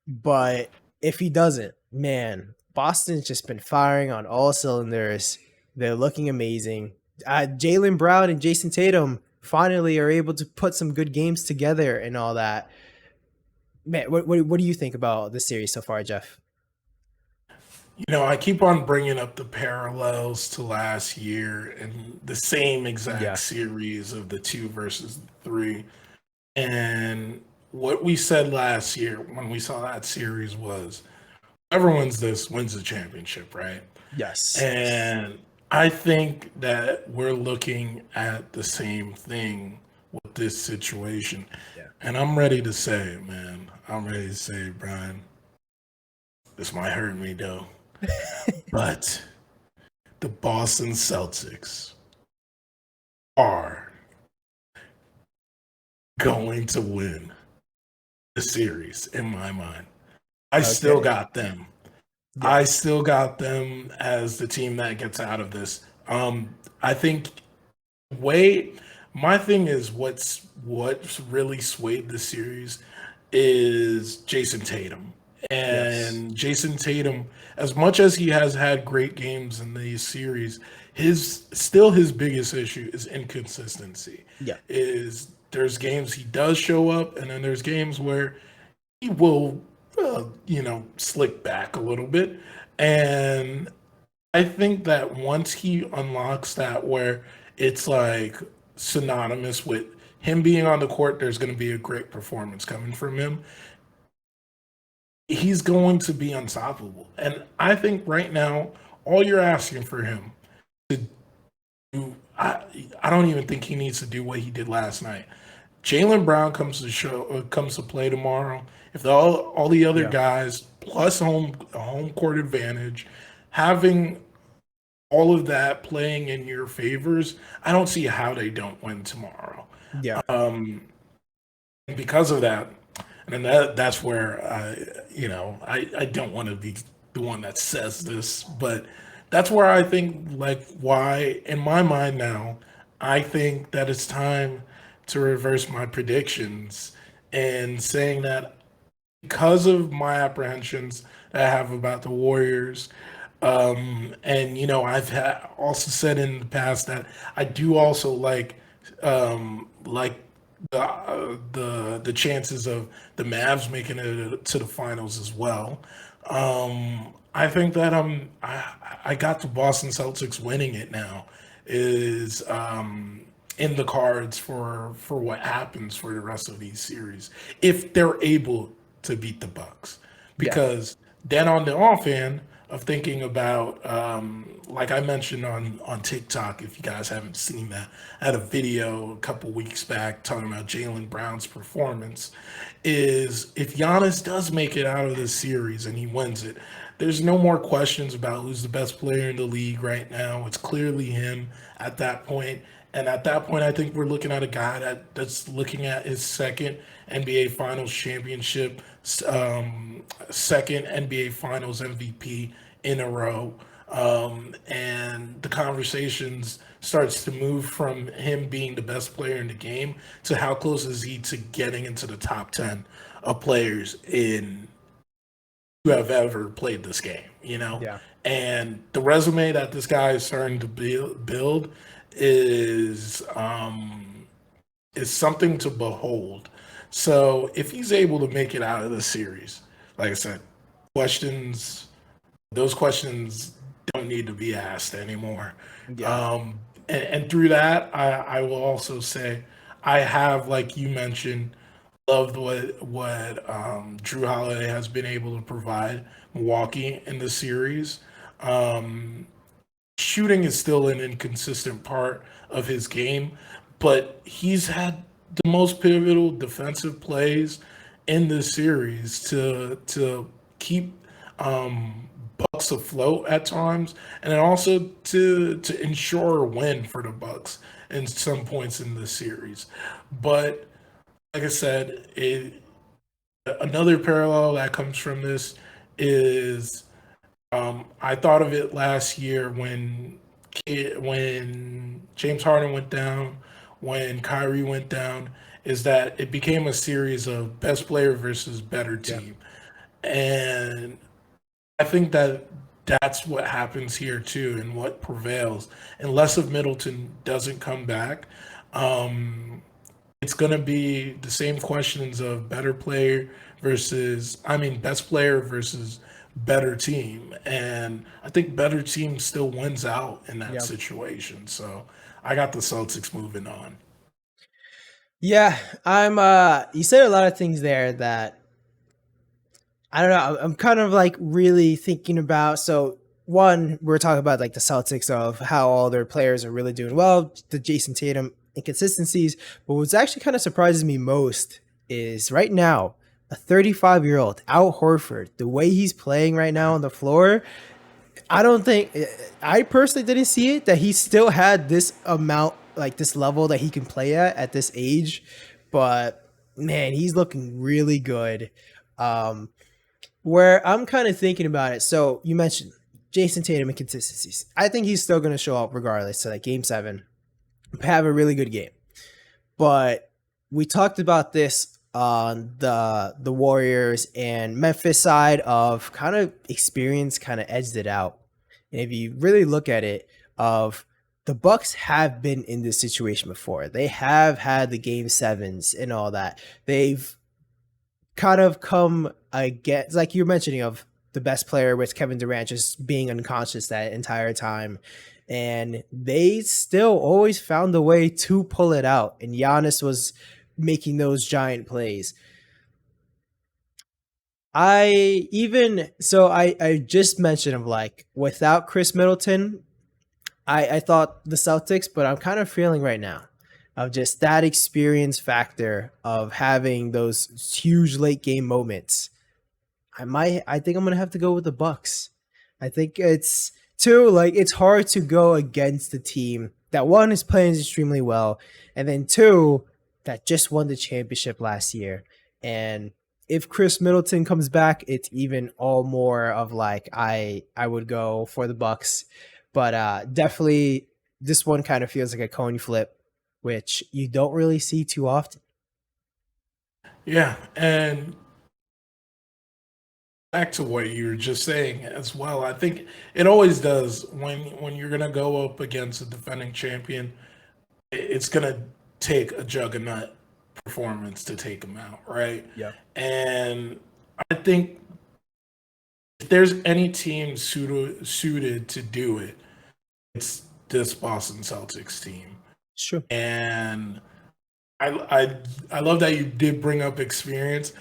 But if he doesn't, man, Boston's just been firing on all cylinders. They're looking amazing. Jaylen Brown and Jason Tatum finally are able to put some good games together and all that. Man, what do you think about this series so far, Jeff? You know, I keep on bringing up the parallels to last year and the same exact Yeah. series of the 2 versus the 3. And what we said last year when we saw that series was whoever wins this wins the championship, right? Yes. And I think that we're looking at the same thing with this situation. Yeah. And I'm ready to say it, man. I'm ready to say it, Brian. This might hurt me, though. But the Boston Celtics are going to win the series in my mind. I still Okay. got them. Yeah. I still got them as the team that gets out of this. I think wait, my thing is what's really swayed the series is Jason Tatum. Yes. And Jason Tatum, as much as he has had great games in these series, his biggest issue is inconsistency. Yeah. Is there's games he does show up, and then there's games where he will, slick back a little bit. And I think that once he unlocks that, where it's like synonymous with him being on the court, there's going to be a great performance coming from him. He's going to be unstoppable. And I think right now, all you're asking for him to do, I don't even think he needs to do what he did last night. Jaylen Brown comes to play tomorrow. If all the other Yeah. guys plus home court advantage, having all of that playing in your favors, I don't see how they don't win tomorrow. Yeah. And because of that, and that's where I don't want to be the one that says this, but that's where I think like why in my mind now, I think that it's time to reverse my predictions and saying that because of my apprehensions that I have about the Warriors. And I've also said in the past that I do also like the chances of the Mavs making it to the finals as well. I think that I got the Boston Celtics winning it now is in the cards for what happens for the rest of these series if they're able to beat the Bucks. Yeah. Because then on the off end of thinking about like I mentioned on TikTok, if you guys haven't seen that, I had a video a couple weeks back talking about Jaylen Brown's performance. Is if Giannis does make it out of this series and he wins it, there's no more questions about who's the best player in the league right now. It's clearly him at that point. And at that point, I think we're looking at a guy that's looking at his second NBA Finals championship, second NBA Finals MVP in a row. And the conversations starts to move from him being the best player in the game to how close is he to getting into the top 10 of players in who have ever played this game, you know? Yeah. And the resume that this guy is starting to build is is something to behold. So if he's able to make it out of the series, like I said, questions those questions don't need to be asked anymore. Yeah. And through that, I will also say I have, like you mentioned, loved what Drew Holiday has been able to provide Milwaukee in the series. Um, Shooting is still an inconsistent part of his game, but he's had the most pivotal defensive plays in this series to keep Bucks afloat at times, and then also to ensure a win for the Bucks in some points in the series. But like I said, another parallel that comes from this is I thought of it last year when James Harden went down, when Kyrie went down, is that it became a series of best player versus better Yeah. team, and I think that that's what happens here too, and what prevails. Unless if Middleton doesn't come back, um, it's going to be the same questions of better player versus, I mean, best player versus better team. And I think better team still wins out in that Yeah. situation. So I got the Celtics moving on. Yeah, I'm you said a lot of things there that I don't know. I'm kind of like really thinking about. So one, we're talking about like the Celtics of how all their players are really doing well, the Jason Tatum inconsistencies. But what's actually kind of surprises me most is right now a 35-year-old Al Horford, the way he's playing right now on the floor. I don't think I personally didn't see it that he still had this amount, like this level that he can play at this age. But man, he's looking really good. Um, where I'm kind of thinking about it. So you mentioned Jason Tatum inconsistencies. I think he's still going to show up regardless to like game 7, have a really good game. But we talked about this on the Warriors and Memphis side of kind of experience kind of edged it out. And if you really look at it, of the Bucks have been in this situation before. They have had the game 7s and all that. They've kind of come against, like you're mentioning, of the best player with Kevin Durant just being unconscious that entire time. And they still always found a way to pull it out. And Giannis was making those giant plays. I just mentioned of like without Chris Middleton, I thought the Celtics, but I'm kind of feeling right now of just that experience factor of having those huge late game moments. I think I'm gonna have to go with the Bucks. I think it's two, like it's hard to go against the team that one is playing extremely well, and then two that just won the championship last year. And if Chris Middleton comes back, it's even all more of like I would go for the Bucks. But definitely this one kind of feels like a coin flip, which you don't really see too often. Yeah. And back to what you were just saying as well, I think it always does when you're going to go up against a defending champion, it's going to take a juggernaut performance to take them out, right? Yeah, And I think if there's any team suited to do it, it's this Boston Celtics team. sure. And I, I I love that you did bring up experience.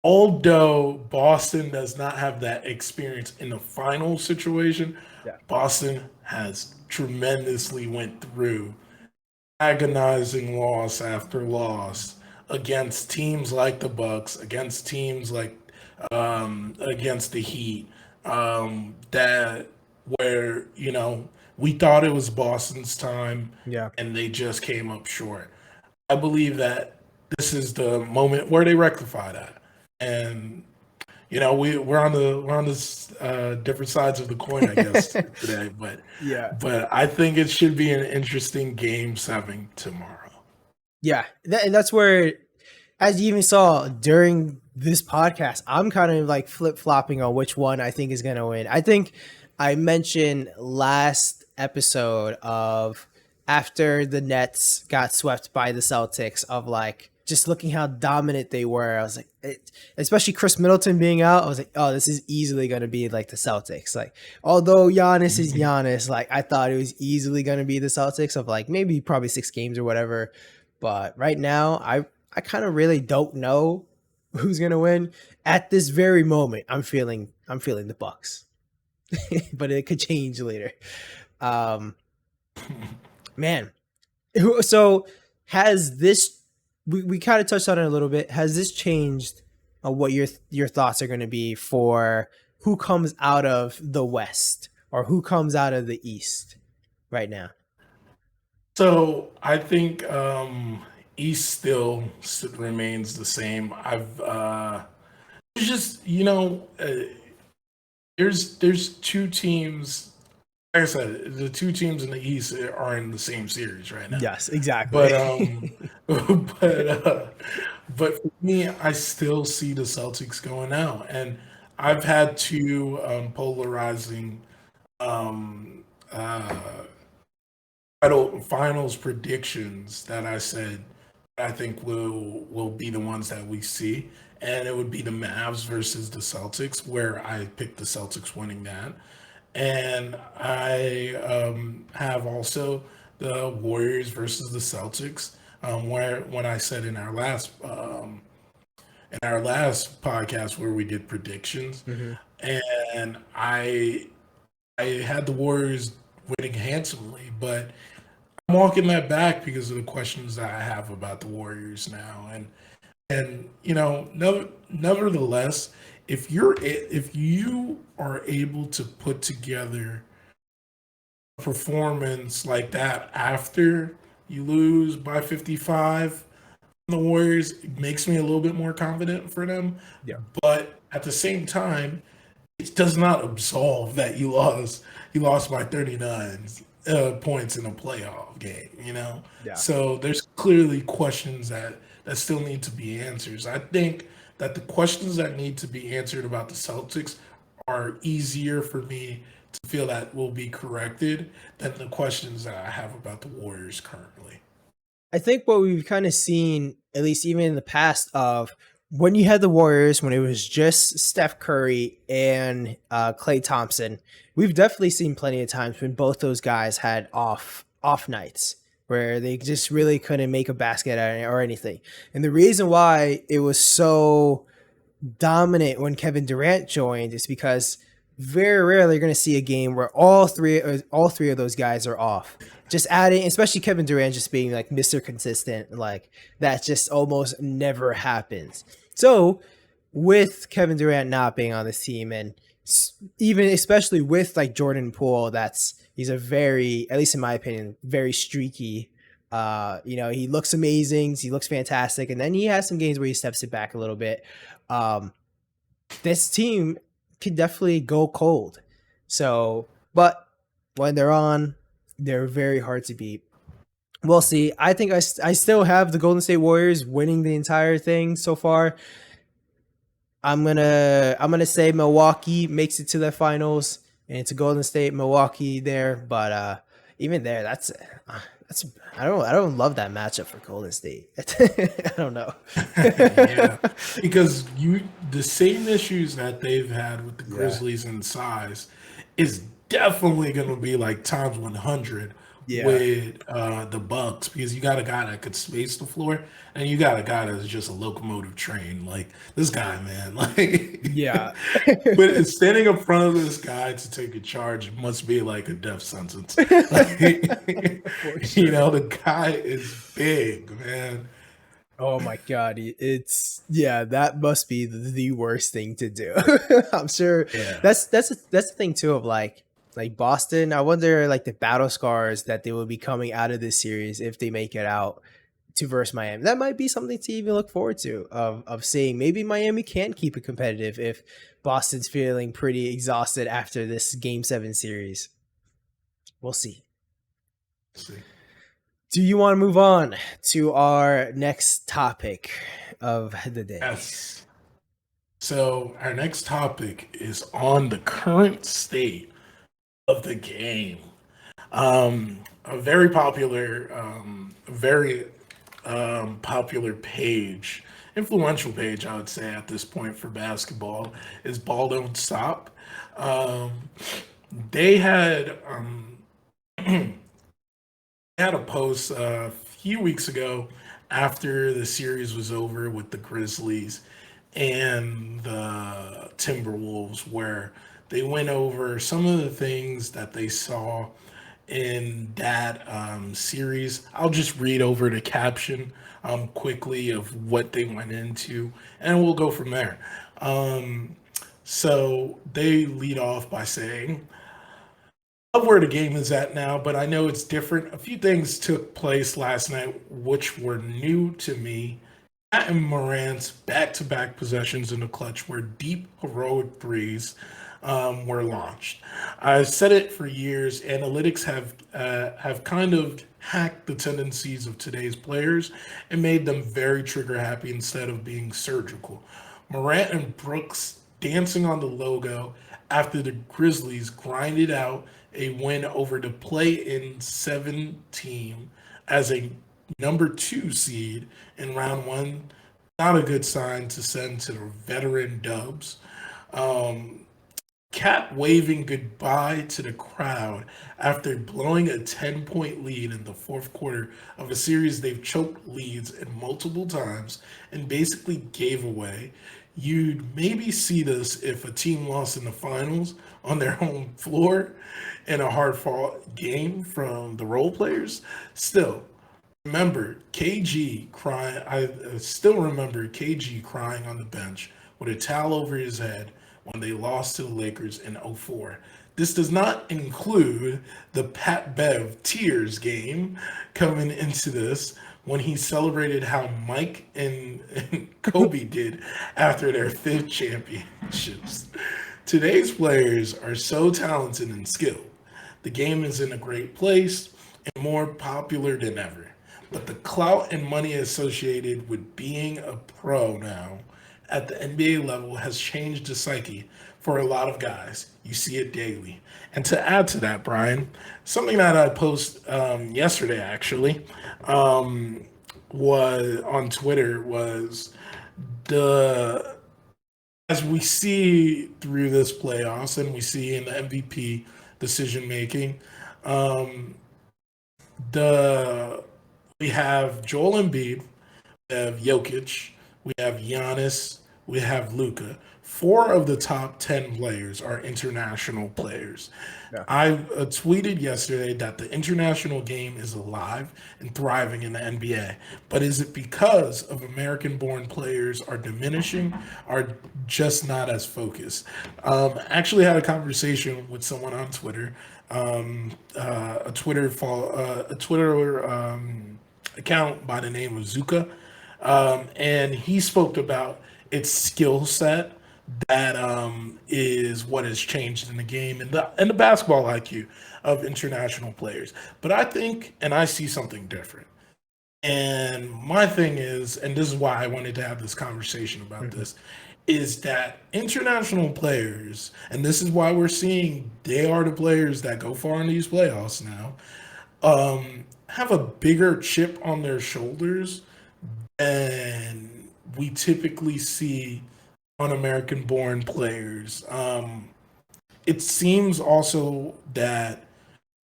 Although Boston does not have that experience in the final situation, Yeah, Boston has tremendously went through agonizing loss after loss against teams like the Bucks, against teams like against the Heat, that where we thought it was Boston's time, yeah, and they just came up short. I believe that this is the moment where they rectify that, and we're on this different sides of the coin, I guess, today, but yeah. I think it should be an interesting game 7 tomorrow. Yeah, and that's where, as you even saw during this podcast, I'm kind of like flip flopping on which one I think is going to win. I think I mentioned last episode of after the Nets got swept by the Celtics of like just looking how dominant they were. I was like, especially Chris Middleton being out, I was like, oh, this is easily going to be like the Celtics. Like, although Giannis is Giannis, like I thought it was easily going to be the Celtics of like maybe probably 6 games or whatever. But right now, I kind of really don't know who's gonna win at this very moment. I'm feeling the Bucks, but it could change later. Um, man, so has this? We kind of touched on it a little bit. Has this changed what your thoughts are going to be for who comes out of the West or who comes out of the East right now? So I think East still remains the same. It's just there's two teams. Like I said, the two teams in the East are in the same series right now. Yes, exactly. But but but for me, I still see the Celtics going out, and I've had two polarizing um, uh, finals predictions that I said I think will be the ones that we see, and it would be the Mavs versus the Celtics, where I picked the Celtics winning that, and I have also the Warriors versus the Celtics, where when I said in our last podcast where we did predictions, Mm-hmm. and I had the Warriors winning handsomely, but I'm walking that back because of the questions that I have about the Warriors now, and nevertheless, if you are able to put together a performance like that after you lose by 55, the Warriors, it makes me a little bit more confident for them. Yeah, But at the same time, it does not absolve that you lost. You lost by 39 points in a playoff game. yeah. So there's clearly questions that still need to be answered. I think that the questions that need to be answered about the Celtics are easier for me to feel that will be corrected than the questions that I have about the Warriors currently. I think what we've kind of seen, at least even in the past, of when you had the Warriors, when it was just Steph Curry and Klay Thompson, we've definitely seen plenty of times when both those guys had off nights where they just really couldn't make a basket or anything. And the reason why it was so dominant when Kevin Durant joined is because very rarely you're going to see a game where all three of those guys are off. Just adding, especially Kevin Durant just being like Mr. Consistent, like that just almost never happens. So with Kevin Durant not being on this team and even especially with like Jordan Poole, he's a very, at least in my opinion, very streaky. He looks amazing, he looks fantastic, and then he has some games where he steps it back a little bit. Um, this team could definitely go cold. So, but when they're on, they're very hard to beat. We'll see. I think I still have the Golden State Warriors winning the entire thing so far. I'm gonna say Milwaukee makes it to the finals, and it's a Golden State Milwaukee there. But even there, that's I don't love that matchup for Golden State. I don't know. Yeah, because the same issues that they've had with the Yeah. Grizzlies in size is definitely going to be like times 100 Yeah. with the Bucks, because you got a guy that could space the floor, and you got a guy that's just a locomotive train. Like this guy, man. Like, Yeah. but standing in front of this guy to take a charge must be like a death sentence. Like, For sure. the guy is big, man. Oh my god, it's yeah, that must be the worst thing to do. I'm sure Yeah. that's the thing too of like Boston. I wonder like the battle scars that they will be coming out of this series if they make it out to versus Miami. That might be something to even look forward to of seeing maybe Miami can keep it competitive if Boston's feeling pretty exhausted after this game 7 series. We'll see. See. Do you want to move on to our next topic of the day? Yes. So our next topic is on the current state of the game. A very popular page, influential page, I would say, at this point for basketball is Ball Don't Stop. Um, they had a post a few weeks ago after the series was over with the Grizzlies and the Timberwolves, where they went over some of the things that they saw in that series. I'll just read over the caption quickly of what they went into, and we'll go from there. Um, so they lead off by saying, love where the game is at now, but I know it's different. A few things took place last night which were new to me. Matt and Morant's back-to-back possessions in the clutch where deep heroic threes were launched. I've said it for years. Analytics have kind of hacked the tendencies of today's players and made them very trigger happy instead of being surgical. Morant and Brooks dancing on the logo after the Grizzlies grinded out a win over the play-in seven team as a number two seed in round one. Not a good sign to send to the veteran Dubs. Um, Cat waving goodbye to the crowd after blowing a 10-point lead in the fourth quarter of a series they've choked leads in multiple times and basically gave away. You'd maybe see this if a team lost in the finals on their home floor in a hard fought game from the role players. Still, remember KG crying. I still remember KG crying on the bench with a towel over his head when they lost to the Lakers in '04. This does not include the Pat Bev tears game coming into this when he celebrated how Mike and Kobe did after their fifth championships. Today's players are so talented and skilled. The game is in a great place and more popular than ever. But the clout and money associated with being a pro now at the NBA level has changed the psyche for a lot of guys. You see it daily. And to add to that, Brian, something that I posted yesterday actually was on Twitter was the as we see through this playoffs and we see in the MVP decision making, um, the we have Joel Embiid, we have Jokic, we have Giannis, we have Luca. Four of the top 10 players are international players. Yeah. I tweeted yesterday that the international game is alive and thriving in the NBA. But is it because of American born players are diminishing, are just not as focused? Actually had a conversation with someone on Twitter, a Twitter account by the name of Zuka, and he spoke about its skill set that is what has changed in the game and the basketball IQ of international players. But I think, and I see something different. And my thing is, and this is why I wanted to have this conversation about Mhm. this, is that international players, and this is why we're seeing they are the players that go far in these playoffs now, have a bigger chip on their shoulders than we typically see on American born players. It seems also that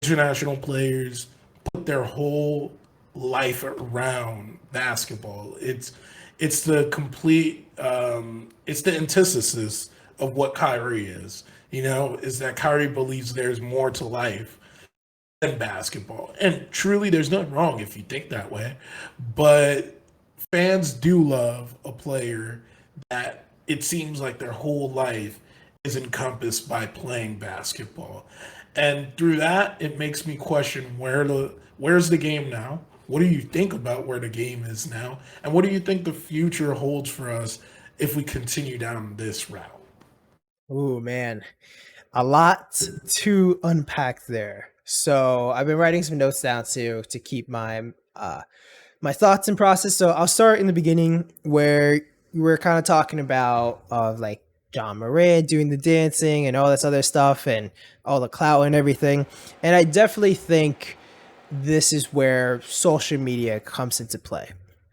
international players put their whole life around basketball. It's the complete it's the antithesis of what Kyrie is. You know, is that Kyrie believes there's more to life than basketball. And truly there's nothing wrong if you think that way. But fans do love a player that it seems like their whole life is encompassed by playing basketball. And through that, it makes me question where's the game now? What do you think about where the game is now? And what do you think the future holds for us if we continue down this route? Ooh, man. A lot to unpack there. So I've been writing some notes down to keep my thoughts in process. So I'll start in the beginning where we're kind of talking about like John Moran doing the dancing and all this other stuff and all the clout and everything. And I definitely think this is where social media comes into play.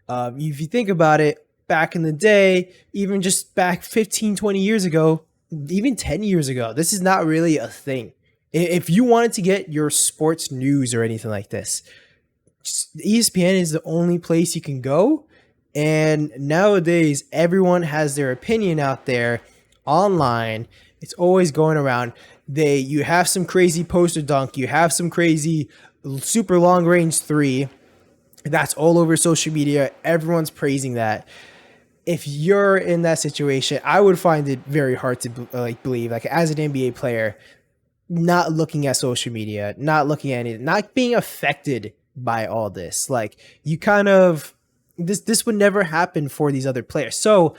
If you think about it, back in the day, even just back 15, 20 years ago, even 10 years ago, this is not really a thing. If you wanted to get your sports news or anything like this, ESPN is the only place you can go. And nowadays, everyone has their opinion out there online. It's always going around. You have some crazy poster dunk, you have some crazy super long range three. That's all over social media. Everyone's praising that. If you're in that situation, I would find it very hard to believe, like as an NBA player, not looking at social media, not looking at it, not being affected by all this. Like you kind of this would never happen for these other players. So,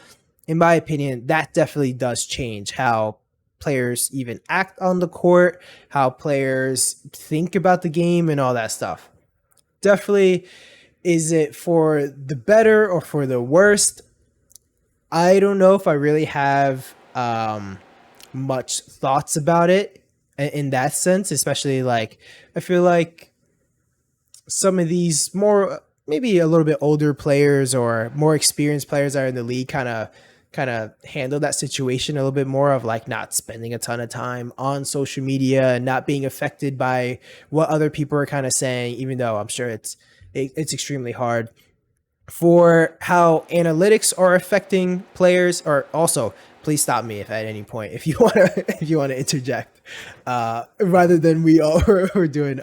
in my opinion, that definitely does change how players even act on the court, how players think about the game and all that stuff. Definitely, is it for the better or for the worst? I don't know if I really have much thoughts about it in that sense, especially like I feel like some of these more maybe a little bit older players or more experienced players that are in the league kind of handle that situation a little bit more of like not spending a ton of time on social media and not being affected by what other people are kind of saying, even though I'm sure it's extremely hard for how analytics are affecting players. Or also, please stop me if at any point if you want to if you want to interject, rather than we all are doing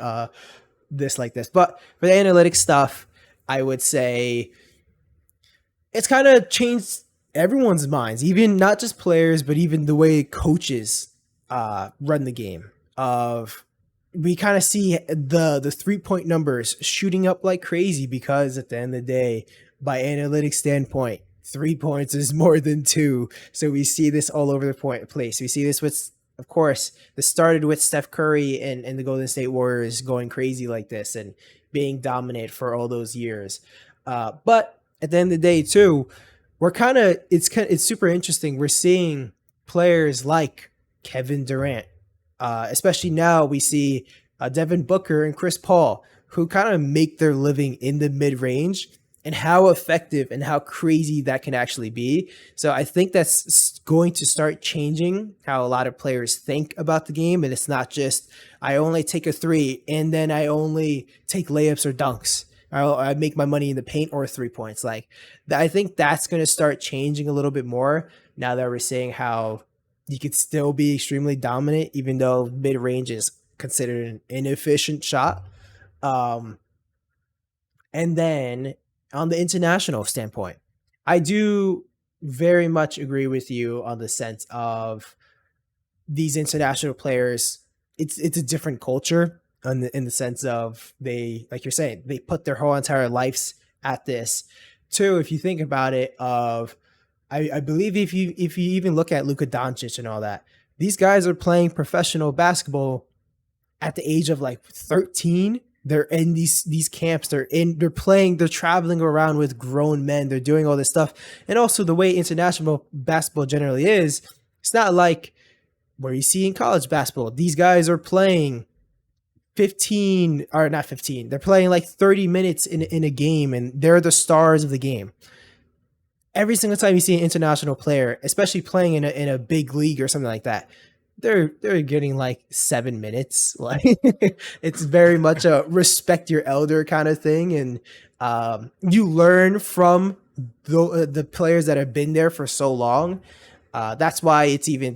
this like this. But for the analytics stuff, I would say it's kind of changed everyone's minds, even not just players, but even the way coaches run the game. Of we kind of see the 3-point numbers shooting up like crazy because at the end of the day, by analytics standpoint, 3 points is more than two. So we see this all over the place. We see this with, of course, this started with Steph Curry and the Golden State Warriors going crazy like this and being dominant for all those years. But at the end of the day, too, we're it's super interesting. We're seeing players like Kevin Durant, especially now we see Devin Booker and Chris Paul, who kind of make their living in the mid range, and how effective and how crazy that can actually be. So I think that's going to start changing how a lot of players think about the game. And it's not just, I only take a three and then I only take layups or dunks. I make my money in the paint or 3 points. Like I think that's going to start changing a little bit more now that we're seeing how you could still be extremely dominant, even though mid range is considered an inefficient shot. And then on the international standpoint, I do very much agree with you on the sense of these international players. It's a different culture in the sense of they, like you're saying, they put their whole entire lives at this. Too, if you think about it, I believe if you even look at Luka Doncic and all that, these guys are playing professional basketball at the age of like 13. They're in these camps. They're playing. They're traveling around with grown men. They're doing all this stuff. And also the way international basketball generally is, it's not like where you see in college basketball. These guys are playing 15 or not 15. They're playing like 30 minutes in a game, and they're the stars of the game. Every single time you see an international player, especially playing in a big league or something like that, they're getting like 7 minutes. Like it's very much a respect your elder kind of thing, and you learn from the players that have been there for so long. That's why it's even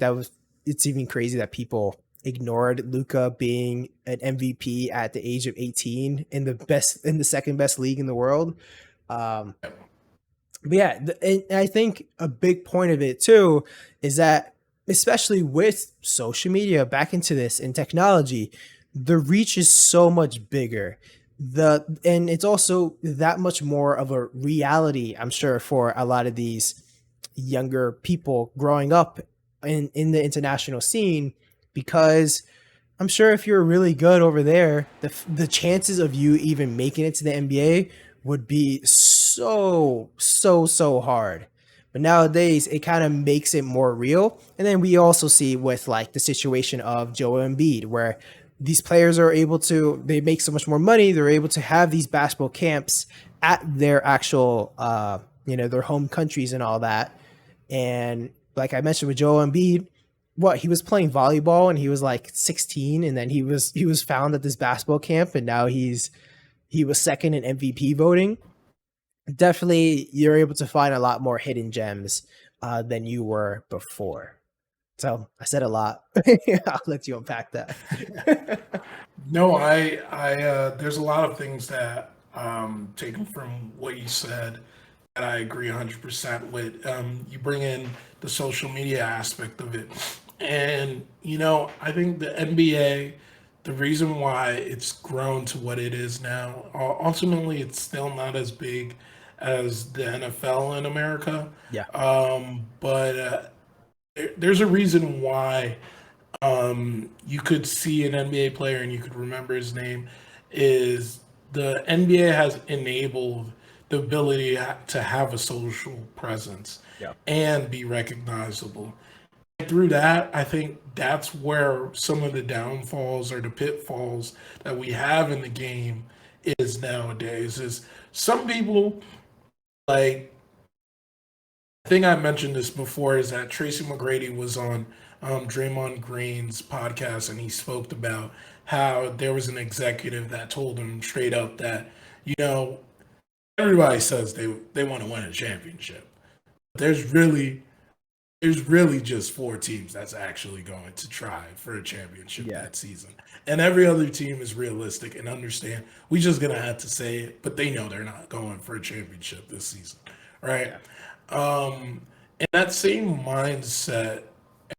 crazy that people ignored Luka being an MVP at the age of 18 in the second best league in the world. But yeah, and I think a big point of it too is that, especially with social media back into this and technology, the reach is so much bigger. And it's also that much more of a reality, I'm sure, for a lot of these younger people growing up in the international scene, because I'm sure if you're really good over there, the chances of you even making it to the NBA would be so hard. But nowadays, it kind of makes it more real. And then we also see with like the situation of Joel Embiid, where these players are able to, they make so much more money. They're able to have these basketball camps at their actual, their home countries and all that. And like I mentioned with Joel Embiid, what he was playing volleyball and he was like 16, and then he was found at this basketball camp, and now he was second in MVP voting. Definitely, you're able to find a lot more hidden gems than you were before. So I said a lot. I'll let you unpack that. No, there's a lot of things that taken from what you said that I agree 100% with. You bring in the social media aspect of it, and I think the NBA, the reason why it's grown to what it is now, ultimately, it's still not as big as the NFL in America, Yeah. but there's a reason why you could see an NBA player and you could remember his name is the NBA has enabled the ability to have a social presence Yeah. and be recognizable. And through that, I think that's where some of the downfalls or the pitfalls that we have in the game is nowadays. Is some people like I think I mentioned this before is that Tracy McGrady was on Draymond Green's podcast and he spoke about how there was an executive that told him straight up that, you know, everybody says they want to win a championship. There's really there's really just four teams that's actually going to try for a championship Yeah. that season. And every other team is realistic and understand we just gonna have to say it, but they know they're not going for a championship this season. Right? Yeah. In that same mindset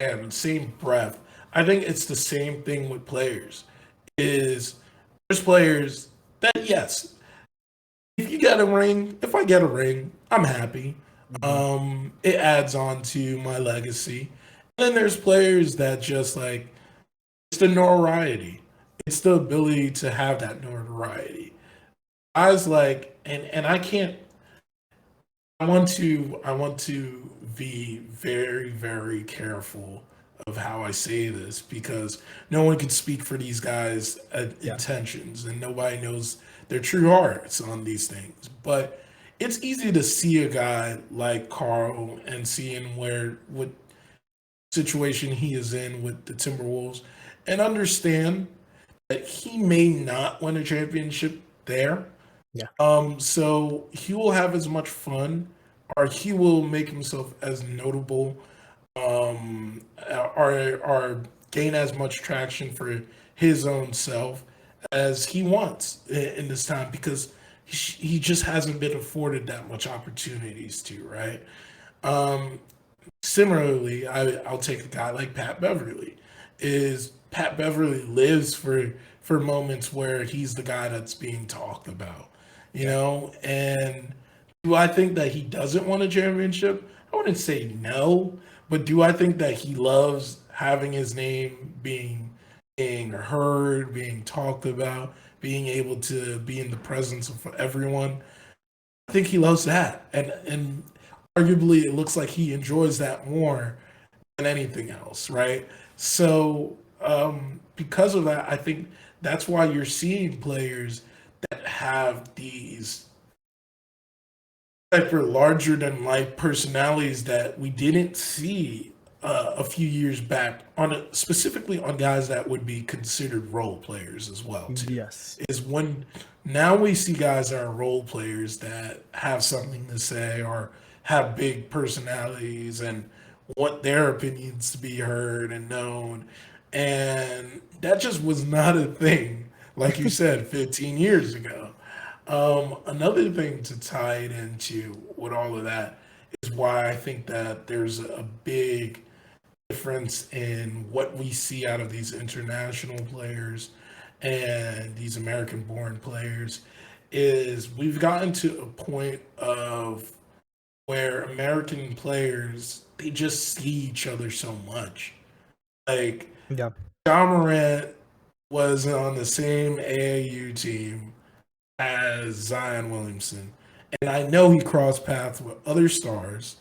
and same breath, I think it's the same thing with players. Is there's players that yes, if you get a ring, if I get a ring, I'm happy. Hmm. It adds on to my legacy. And then there's players that just like it's the notoriety. It's the ability to have that notoriety. I was like, and I can't I want to be very, very careful of how I say this because no one can speak for these guys' Yeah. intentions and nobody knows their true hearts on these things. But it's easy to see a guy like Carl and seeing where what situation he is in with the Timberwolves and understand that he may not win a championship there, Yeah. so he will have as much fun, or he will make himself as notable, or gain as much traction for his own self as he wants in this time because he just hasn't been afforded that much opportunities to, right? Um, Similarly, I'll take a guy like Pat Beverly. Is Pat Beverly lives for moments where he's the guy that's being talked about, Yeah. And do I think that he doesn't want a championship? I wouldn't say no, but do I think that he loves having his name being heard, being talked about, being able to be in the presence of everyone? I think he loves that, and arguably it looks like he enjoys that more than anything else, right? So because of that, I think that's why you're seeing players that have these type of larger than life personalities that we didn't see a few years back specifically on guys that would be considered role players as well too. Yes. Is when now we see guys that are role players that have something to say or have big personalities and want their opinions to be heard and known, and that just was not a thing like you said 15 years ago. Another thing to tie it into with all of that is why I think that there's a big difference in what we see out of these international players and these American born players is we've gotten to a point of where American players they just see each other so much. Like Yeah. John Morant was on the same AAU team as Zion Williamson. And I know he crossed paths with other stars,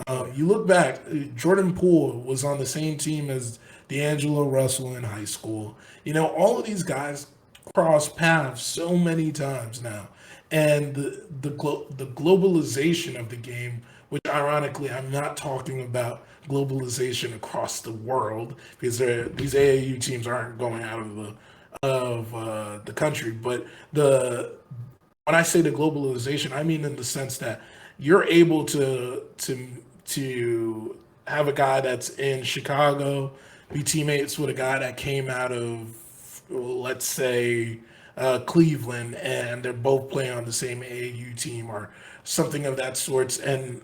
Oh yeah. You look back, Jordan Poole was on the same team as D'Angelo Russell in high school. All of these guys cross paths so many times now, and the globalization of the game, which ironically I'm not talking about globalization across the world because these AAU teams aren't going out of the country, but the when I say the globalization, I mean in the sense that you're able to have a guy that's in Chicago be teammates with a guy that came out of, let's say, Cleveland, and they're both playing on the same AAU team or something of that sorts. And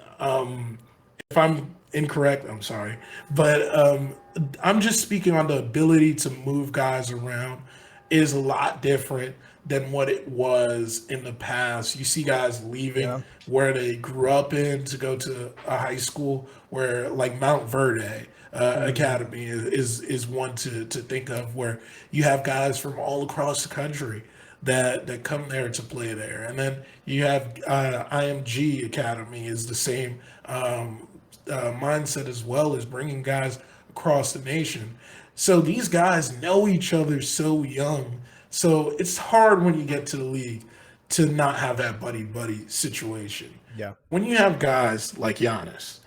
if I'm incorrect, I'm sorry, but I'm just speaking on the ability to move guys around is a lot different than what it was in the past. You see guys leaving Yeah. where they grew up in to go to a high school where, like Mount Verde Hmm. Academy, is one to think of, where you have guys from all across the country that come there to play there, and then you have IMG Academy is the same mindset as well, as bringing guys across the nation. So these guys know each other so young. So it's hard when you get to the league to not have that buddy buddy situation. Yeah. When you have guys like Giannis,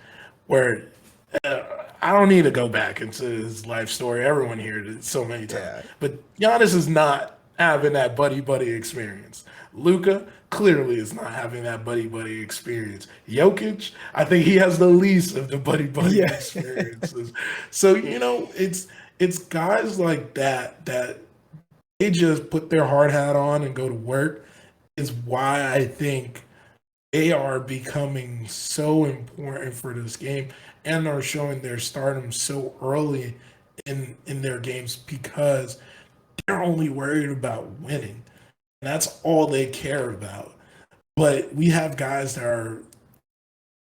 where I don't need to go back into his life story. Everyone heard it so many times. Yeah. But Giannis is not having that buddy buddy experience. Luca clearly is not having that buddy buddy experience. Jokic, I think he has the least of the buddy buddy Yeah. experiences. So it's guys like that they just put their hard hat on and go to work is why I think they are becoming so important for this game and are showing their stardom so early in their games because they're only worried about winning. And that's all they care about. But we have guys that are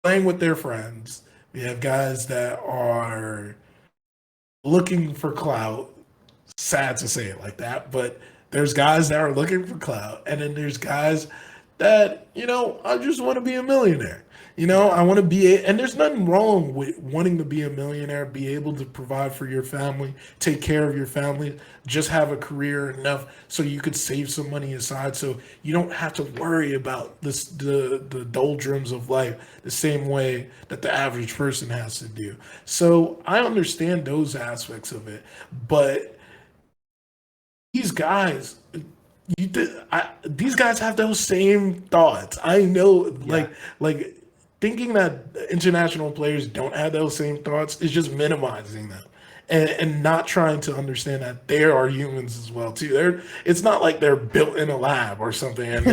playing with their friends. We have guys that are looking for clout. Sad to say it like that, but there's guys that are looking for clout, and then there's guys that I just want to be a millionaire. Yeah. I want to be and there's nothing wrong with wanting to be a millionaire, be able to provide for your family, take care of your family, just have a career enough so you could save some money aside, so you don't have to worry about the doldrums of life the same way that the average person has to do. So I understand those aspects of it, but these guys these guys have those same thoughts. I know, Yeah. like thinking that international players don't have those same thoughts is just minimizing them, and not trying to understand that there are humans as well too. It's not like they're built in a lab or something, and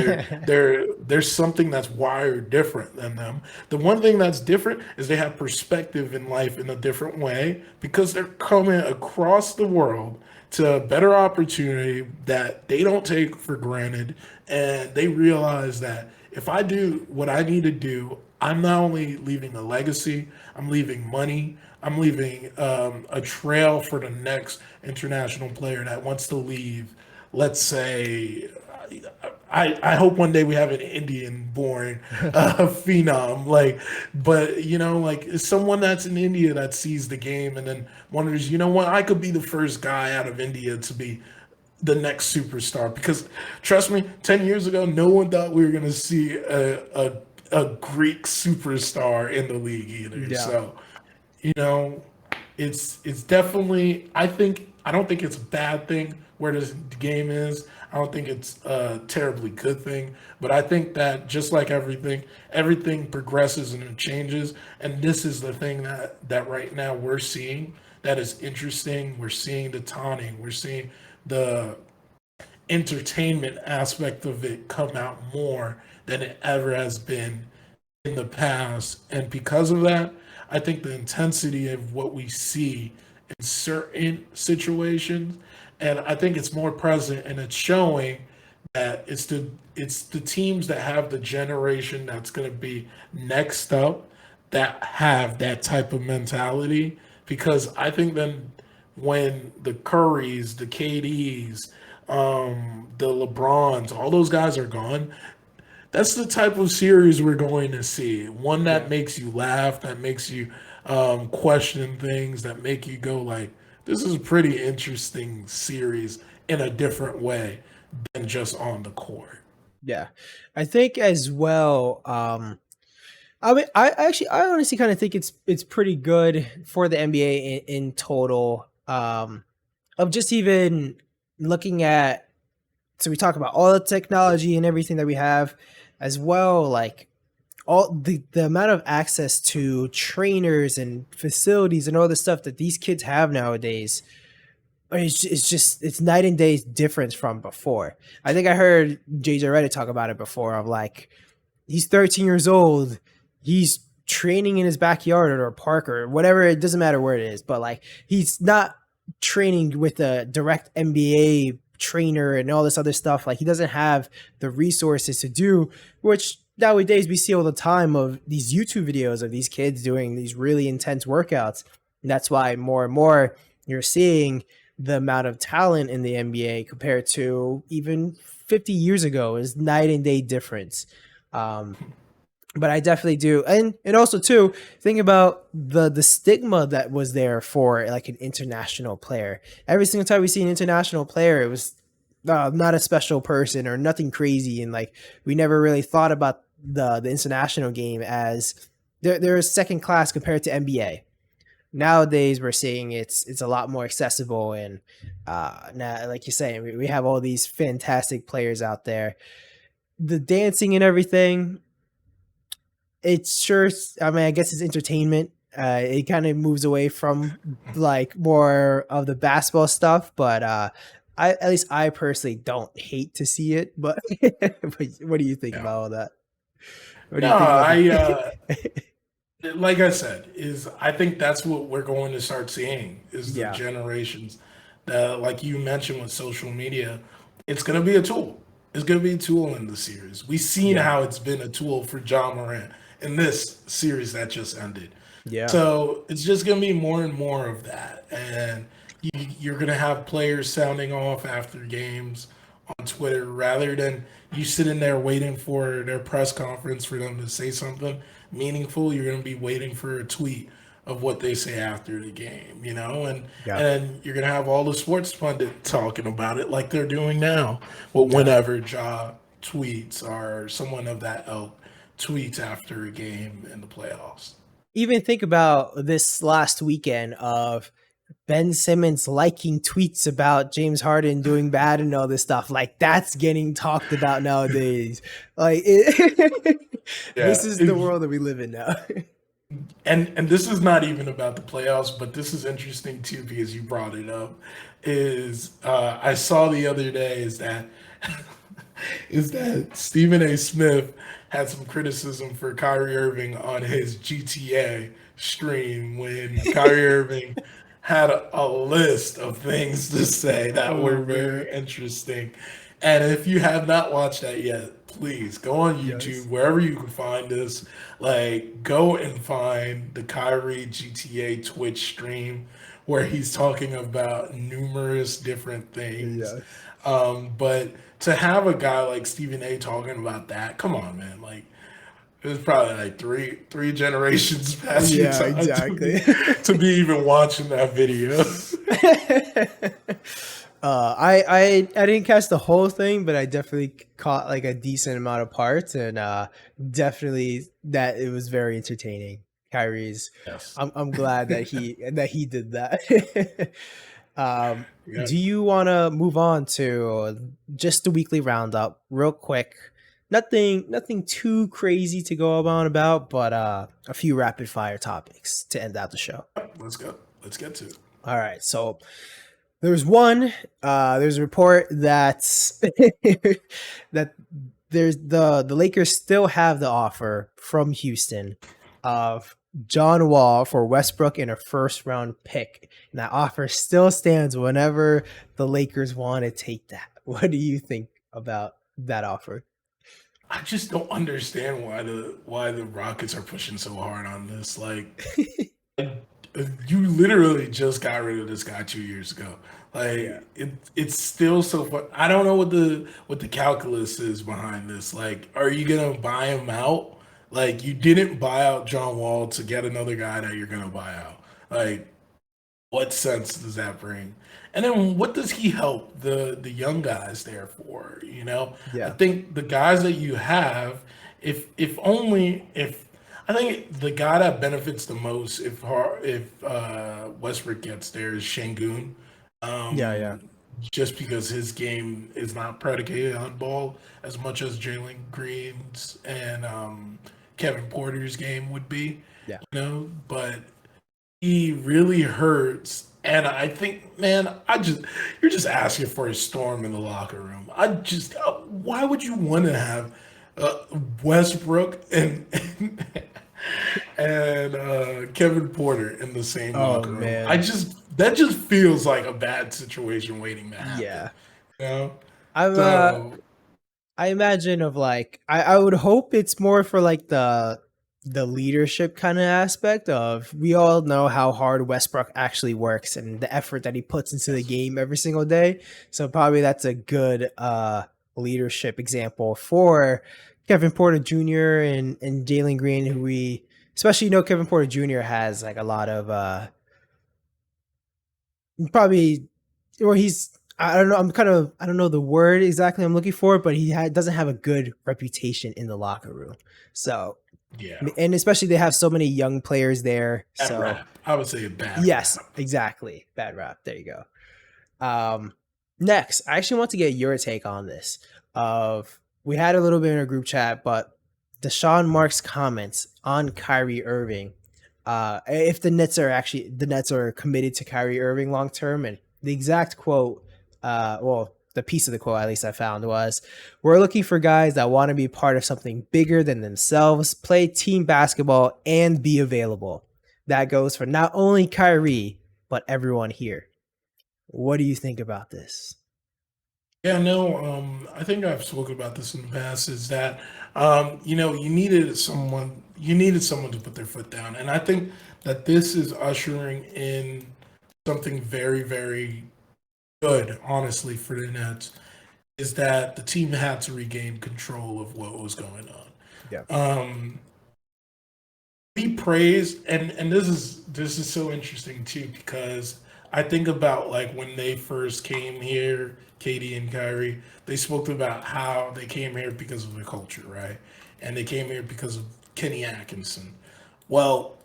there's something that's wired different than them. The one thing that's different is they have perspective in life in a different way because they're coming across the world to a better opportunity that they don't take for granted. And they realize that if I do what I need to do, I'm not only leaving a legacy, I'm leaving money, I'm leaving a trail for the next international player that wants to leave. Let's say, I hope one day we have an Indian born phenom, but like someone that's in India that sees the game and then wonders, what, I could be the first guy out of India to be the next superstar. Because trust me, 10 years ago, no one thought we were going to see a Greek superstar in the league either. Yeah. So, you know, it's definitely, I don't think it's a bad thing where this game is. I don't think it's a terribly good thing, but I think that just like everything progresses and it changes, and this is the thing that right now we're seeing that is interesting. We're seeing the taunting, we're seeing the entertainment aspect of it come out more than it ever has been in the past. And because of that, I think the intensity of what we see in certain situations, and I think it's more present and it's showing that it's the teams that have the generation that's going to be next up that have that type of mentality. Because I think then when the Currys, the KDs, the LeBrons, all those guys are gone, that's the type of series we're going to see. One that Yeah. makes you laugh, that makes you question things, that make you go like, "This is a pretty interesting series in a different way than just on the court." Yeah. I think as well, I mean, I honestly kind of think it's pretty good for the NBA in total. Of just even looking at, so we talk about all the technology and everything that we have, as well, like all the amount of access to trainers and facilities and all the stuff that these kids have nowadays. I mean, it's night and day difference from before. I think I heard JJ Reddick talk about it before. Of like, he's 13 years old. He's training in his backyard or a park or whatever. It doesn't matter where it is, but like he's not training with a direct NBA trainer and all this other stuff. Like he doesn't have the resources to do, which nowadays we see all the time of these YouTube videos of these kids doing these really intense workouts. And that's why more and more you're seeing the amount of talent in the NBA compared to even 50 years ago is night and day difference. Um, but I definitely do, and also too, think about the stigma that was there for like an international player. Every single time we see an international player, it was not a special person or nothing crazy, and like we never really thought about the international game as they're second class compared to NBA. Nowadays, we're seeing it's a lot more accessible, and now, like you're saying, we have all these fantastic players out there. The dancing and everything, it's sure, I mean, I guess it's entertainment. It kind of moves away from like more of the basketball stuff, but I, at least I personally don't hate to see it. But, but what do you think Yeah. about all that? What do No, you think about I the? like I said, is I think that's what we're going to start seeing is the Yeah, generations that, like you mentioned with social media, it's going to be a tool. It's going to be a tool in the series. We've seen yeah, how it's been a tool for John Morant in this series that just ended. yeah, So it's just going to be more and more of that. And you're going to have players sounding off after games on Twitter rather than you sitting there waiting for their press conference for them to say something meaningful. You're going to be waiting for a tweet of what they say after the game, you know, yeah, and then you're gonna have all the sports pundits talking about it like they're doing now. Well, yeah. whenever Ja tweets or someone of that ilk tweets after a game in the playoffs. Even think about this last weekend of Ben Simmons liking tweets about James Harden doing bad and all this stuff. Like that's getting talked about nowadays. Like this Yeah, is the world that we live in now. and this is not even about the playoffs, but this is interesting too because you brought it up. Is I saw the other day is that is that Stephen A. Smith had some criticism for Kyrie Irving on his GTA stream when Kyrie Irving had a list of things to say that were Oh man. very interesting. And if you have not watched that yet, please go on YouTube, Yes. wherever you can find this. Like, go and find the Kyrie GTA Twitch stream where he's talking about numerous different things. Yes. But to have a guy like Stephen A. talking about that, come on, man. Like, it was probably like three generations past your Yeah, time exactly. to be even watching that video. I didn't catch the whole thing, but I definitely caught like a decent amount of parts, and definitely that it was very entertaining. Kyrie's, Yes. I'm glad that he did that. um, Yeah. do you want to move on to just the weekly roundup, real quick? Nothing too crazy to go on about, but a few rapid fire topics to end out the show. Let's go. Let's get to it. All right, so there's a report that that there's the Lakers still have the offer from Houston of John Wall for Westbrook and a first round pick. And that offer still stands whenever the Lakers want to take that. What do you think about that offer? I just don't understand why the Rockets are pushing so hard on this. Like, You literally just got rid of this guy 2 years ago. Yeah. Like it's still so fun. I don't know what the calculus is behind this. Like, are you gonna buy him out? Like, you didn't buy out John Wall to get another guy that you're gonna buy out. Like, what sense does that bring? And then what does he help the young guys there for? I Yeah. think the guys that you have, if only if I think the guy that benefits the most if Westbrook gets there is Şengün, Yeah. Yeah. just because his game is not predicated on ball as much as Jalen Green's and Kevin Porter's game would be, Yeah. but he really hurts. And I think, man, you're just asking for a storm in the locker room. Why would you want to have uh, Westbrook and Kevin Porter in the same Oh locker room? man. That just feels like a bad situation waiting to happen. Yeah. You know? I'm So I imagine of like I would hope it's more for like the leadership kind of aspect of we all know how hard Westbrook actually works and the effort that he puts into the yes, game every single day. So probably that's a good leadership example for Kevin Porter Jr. and Jalen Green, who we especially know Kevin Porter Jr. has like a lot of probably or he's I don't know. I don't know the word exactly I'm looking for, but doesn't have a good reputation in the locker room. So, yeah, and especially they have so many young players there. bad So, rap. I would say a bad yes, rap. exactly. Bad rap. There you go. Um, next, I actually want to get your take on this. Of we had a little bit in a group chat, but Deshaun Mark's comments on Kyrie Irving. If the Nets are committed to Kyrie Irving long term, and the exact quote, the piece of the quote at least I found was, "We're looking for guys that want to be part of something bigger than themselves, play team basketball, and be available." That goes for not only Kyrie but everyone here. What do you think about this? Yeah, no, I think I've spoken about this in the past. Is that you needed someone to put their foot down, and I think that this is ushering in something very, very good, honestly, for the Nets. Is that the team had to regain control of what was going on. Yeah. Um, we praise, and this is so interesting too, because I think about like when they first came here, Katie and Kyrie, they spoke about how they came here because of the culture, right? And they came here because of Kenny Atkinson. Well,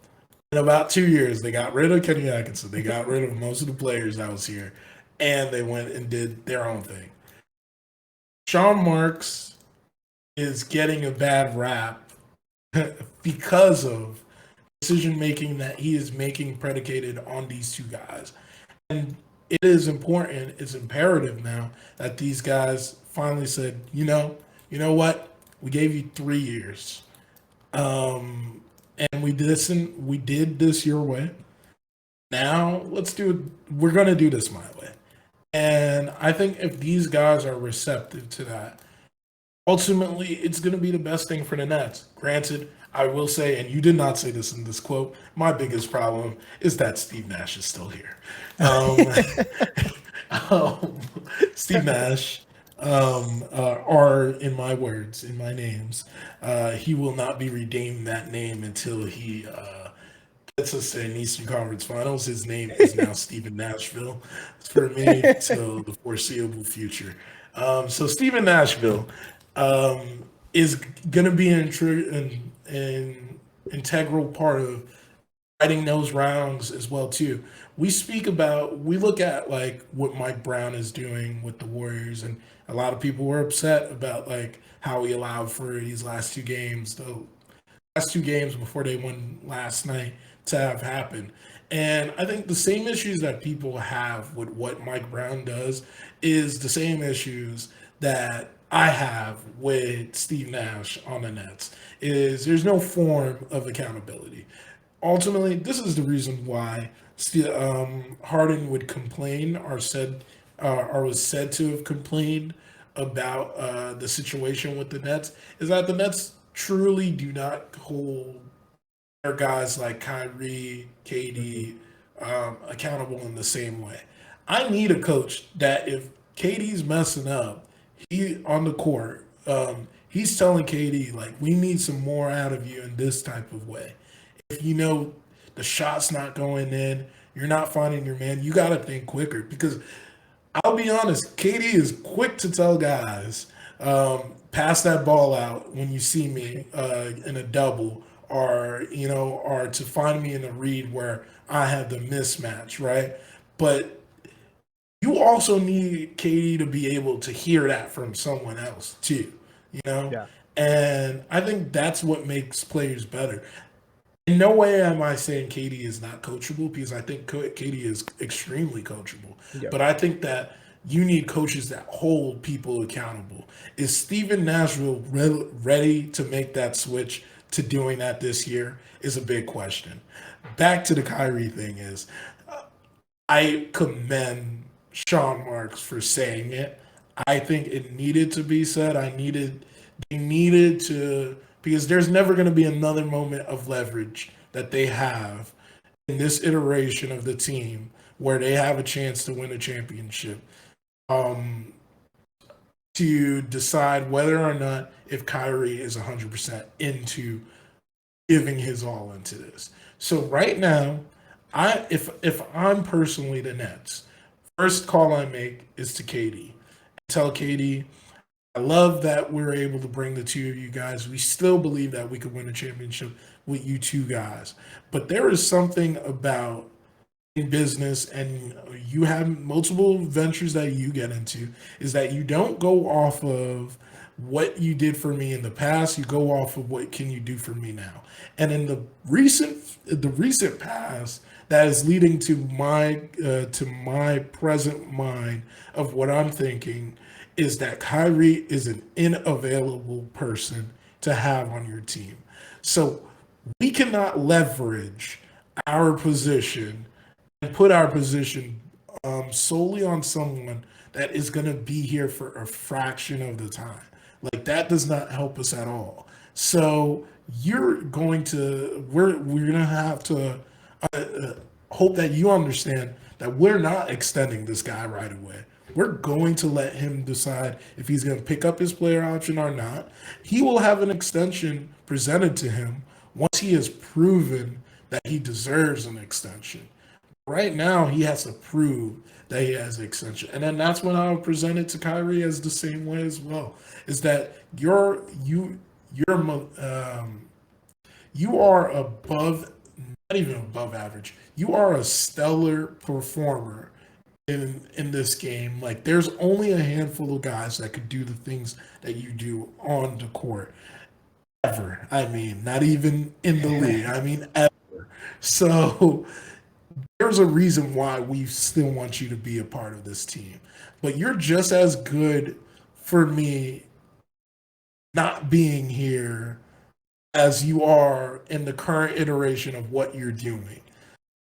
in about 2 years, they got rid of Kenny Atkinson. They got rid of most of the players that was here, and they went and did their own thing. Sean Marks is getting a bad rap because of decision making that he is making predicated on these two guys. And it is important, it's imperative now that these guys finally said, you know what? We gave you 3 years. And we did this your way. Now let's do it. We're gonna do this my way. And I think if these guys are receptive to that, ultimately it's going to be the best thing for the Nets. Granted, I will say, and you did not say this in this quote, my biggest problem is that Steve Nash is still here. Um, um, Steve Nash, are, in my words, in my names, he will not be redeemed that name until he gets us to an Eastern Conference Finals. His name is now Stephen Nashville for me till the foreseeable future. So Stephen Nashville is going to be an integral part of fighting those rounds as well too. We look at like what Mike Brown is doing with the Warriors, and a lot of people were upset about like how he allowed for these last two games before they won last night to have happened. And I think the same issues that people have with what Mike Brown does is the same issues that I have with Steve Nash on the Nets. Is there's no form of accountability. Ultimately, this is the reason why Harden would complain or was said to have complained about the situation with the Nets. Is that the Nets truly do not hold are guys like Kyrie, Mhm. KD, accountable in the same way. I need a coach that if KD's messing up, he on the court, he's telling KD like we need some more out of you in this type of way. If you know the shot's not going in, you're not finding your man, you got to think quicker because I'll be honest, KD is quick to tell guys, pass that ball out when you see me in a double, or or to find me in a read where I have the mismatch, right? But you also need KD to be able to hear that from someone else too, you know. Yeah. And I think that's what makes players better. In no way am I saying Katie is not coachable because I think Katie is extremely coachable. Yeah. But I think that you need coaches that hold people accountable. Is Steven Nashville ready to make that switch to doing that this year? Is a big question. Back to the Kyrie thing is I commend Sean Marks for saying it. I think it needed to be said. They needed to because there's never going to be another moment of leverage that they have in this iteration of the team where they have a chance to win a championship. Um, to decide whether or not if Kyrie is 100% into giving his all into this. So right now, if I'm personally the Nets, first call I make is to Katie. Tell Katie, I love that we're able to bring the two of you guys. We still believe that we could win a championship with you two guys. But there is something about in business and you have multiple ventures that you get into is that you don't go off of what you did for me in the past, you go off of what can you do for me now. And in the recent past, that is leading to my present mind of what I'm thinking is that Kyrie is an inavailable person to have on your team. So we cannot leverage our position and put our position solely on someone that is going to be here for a fraction of the time. Like that does not help us at all. So we're going to have to hope that you understand that we're not extending this guy right away. We're going to let him decide if he's going to pick up his player option or not. He will have an extension presented to him once he has proven that he deserves an extension. Right now, he has to prove that he has an extension, and then that's when I would present it to Kyrie as the same way as well. Is that you're you are above, not even above average. You are a stellar performer in this game. Like there's only a handful of guys that could do the things that you do on the court ever. I mean, not even in the league. I mean, ever. So there's a reason why we still want you to be a part of this team. But you're just as good for me not being here as you are in the current iteration of what you're doing.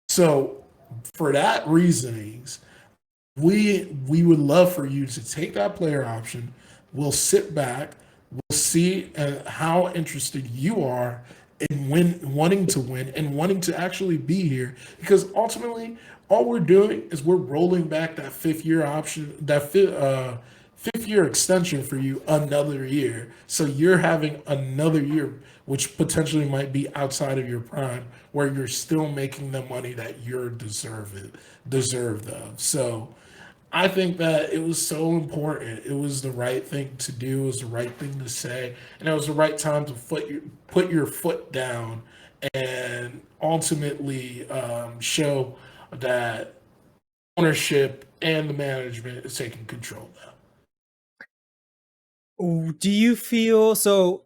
So for that reasonings, we would love for you to take that player option. We'll sit back. We'll see how interested you are in wanting to win and wanting to actually be here. Because ultimately, all we're doing is we're rolling back that fifth year option, that fifth year extension for you another year. So you're having another year, which potentially might be outside of your prime, where you're still making the money that you're deserved of. So I think that it was so important. It was the right thing to do. It was the right thing to say, and it was the right time to put your foot down and ultimately show that ownership and the management is taking control now. Do you feel so?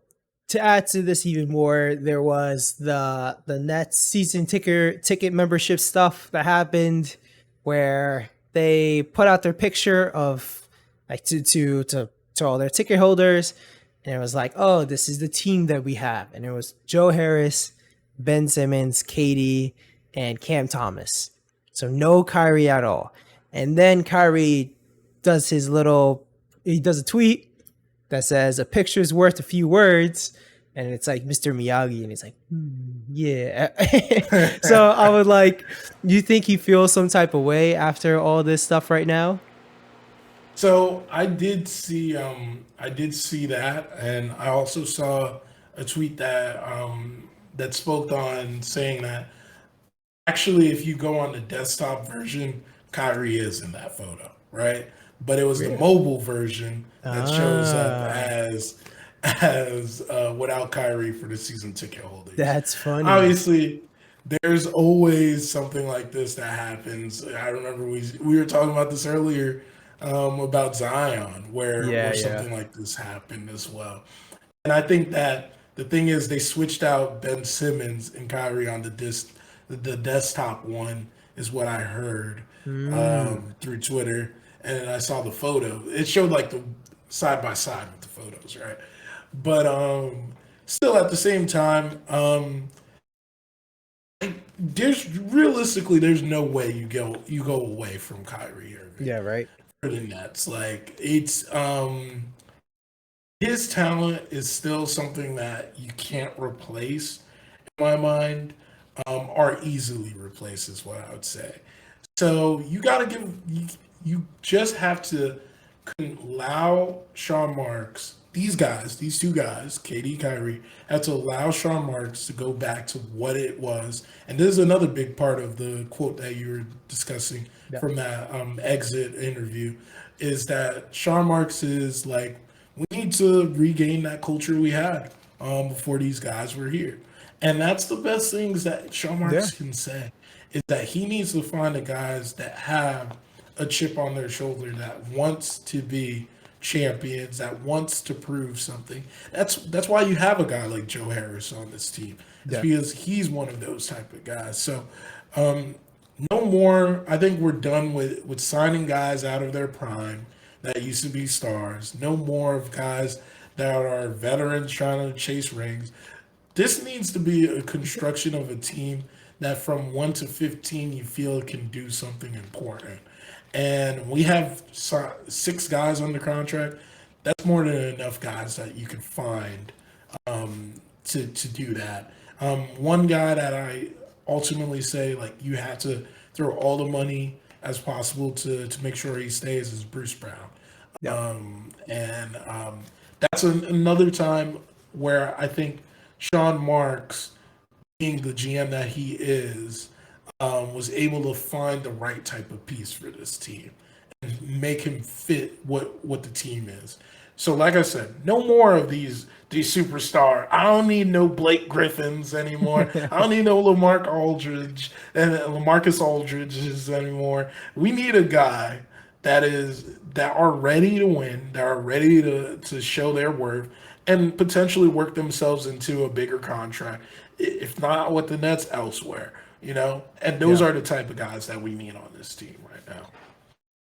To add to this even more, there was the Nets season ticket membership stuff that happened, where they put out their picture of like to all their ticket holders, and it was like, oh, this is the team that we have, and it was Joe Harris, Ben Simmons, Katie, and Cam Thomas. So no Kyrie at all. And then Kyrie does his little, he does a tweet that says a picture's worth a few words. and it's like Mr. Miyagi, and he's like, yeah. So I would like, you think he feels some type of way after all this stuff right now? So I did see that, and I also saw a tweet that spoke on saying that actually, if you go on the desktop version, Kyrie is in that photo, right? But it was the Really? mobile version that shows up Ah, as without Kyrie for the season ticket holders. that's funny. Obviously, there's always something like this that happens. I remember we were talking about this earlier about Zion, Yeah, where yeah, something like this happened as well. And I think that the thing is they switched out Ben Simmons and Kyrie on the desktop one is what I heard mm, through Twitter, and I saw the photo. It showed like the side by side with the photos, right? But still at the same time, there's realistically there's no way you go away from Kyrie Irving yeah, right. for the Nets. Like it's his talent is still something that you can't replace in my mind, or easily replace is what I would say. So you got to you just have to allow Sean Marks, these two guys, KD, Kyrie, have to allow Sean Marks to go back to what it was. And this is another big part of the quote that you were discussing Yeah, from that exit interview is that Sean Marks is like, we need to regain that culture we had before these guys were here. And that's the best things that Sean yeah, Marks can say is that he needs to find the guys that have a chip on their shoulder that wants to be champions, that wants to prove something. That's why you have a guy like Joe Harris on this team. It's yeah, because he's one of those type of guys. So no more. I think we're done with signing guys out of their prime that used to be stars. No more of guys that are veterans trying to chase rings. This needs to be a construction of a team that from 1 to 15 you feel can do something important. And we have six guys under contract. That's more than enough guys that you can find to do that. One guy that I ultimately say like you have to throw all the money as possible to make sure he stays is Bruce Brown. yeah, And that's another time where I think Sean Marks, being the GM that he is, was able to find the right type of piece for this team and make him fit what the team is. So, like I said, no more of these superstar. I don't need no Blake Griffins anymore. I don't need no Lamarcus Aldridge's anymore. We need a guy that are ready to win, that are ready to show their worth, and potentially work themselves into a bigger contract, if not with the Nets elsewhere. You know, and those yeah. are the type of guys that we need on this team right now.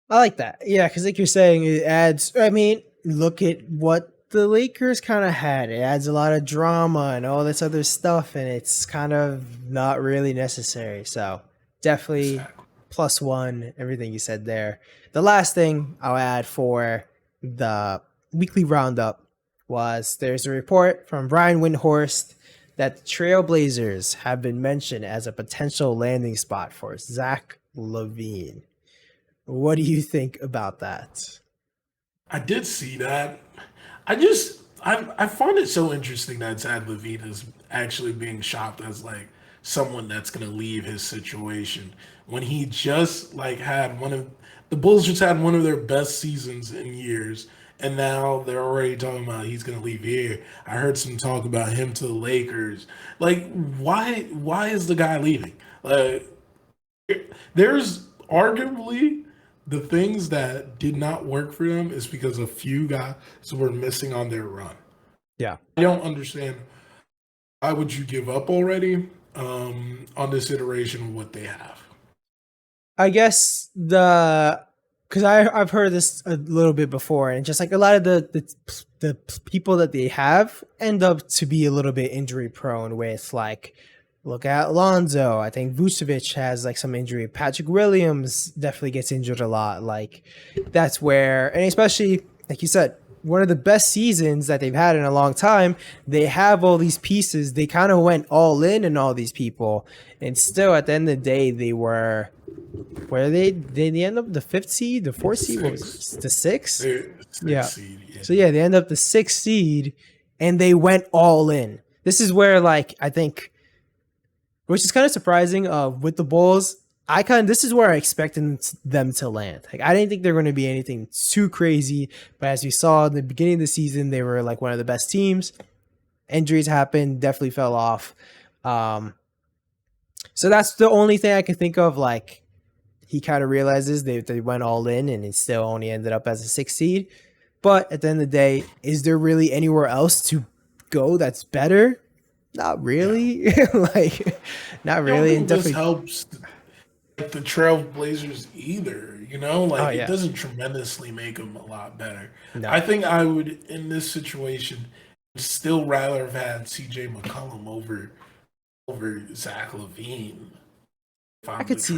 I like that. Yeah, because like you're saying, it adds. I mean, look at what the Lakers kind of had. It adds a lot of drama and all this other stuff, and it's kind of not really necessary. So definitely Exactly. plus one. Everything you said there. The last thing I'll add for the weekly roundup was there's a report from Brian Windhorst that the Trailblazers have been mentioned as a potential landing spot for Zach Levine. What do you think about that? I did see that. I find it so interesting that Zach Levine is actually being shopped as like someone that's gonna leave his situation when he just like had one of the Bulls just had one of their best seasons in years, and now they're already talking about he's gonna leave here. I heard some talk about him to the Lakers. Like, why is the guy leaving? Like, there's arguably the things that did not work for them is because a few guys were missing on their run. Yeah. I don't understand why would you give up already on this iteration of what they have. I guess the because I've heard this a little bit before, and just like a lot of the people that they have end up to be a little bit injury prone. With like, look at Lonzo. I think Vucevic has like some injury. Patrick Williams definitely gets injured a lot. Like that's where, and especially like you said. one of the best seasons that they've had in a long time. They have all these pieces. They kind of went all in all these people, and still at the end of the day, they were where they end up the fifth seed, the fourth seed, what was it? The sixth? Yeah. Seed, yeah. So yeah, they end up the sixth seed, and they went all in. This is where like I think, which is kind of surprising. With the Bulls, this is where I expected them to land. Like I didn't think they're going to be anything too crazy, but as we saw in the beginning of the season, they were like one of the best teams. Injuries happened, definitely fell off. So that's the only thing I can think of. Like he kind of realizes they went all in, and it still only ended up as a 6th seed. But at the end of the day, is there really anywhere else to go that's better? Not really. Like, not really. And this helps the Trailblazers either. Like it doesn't tremendously make them a lot better. No. I think I would, in this situation, still rather have had CJ McCollum over Zach LaVine. I could see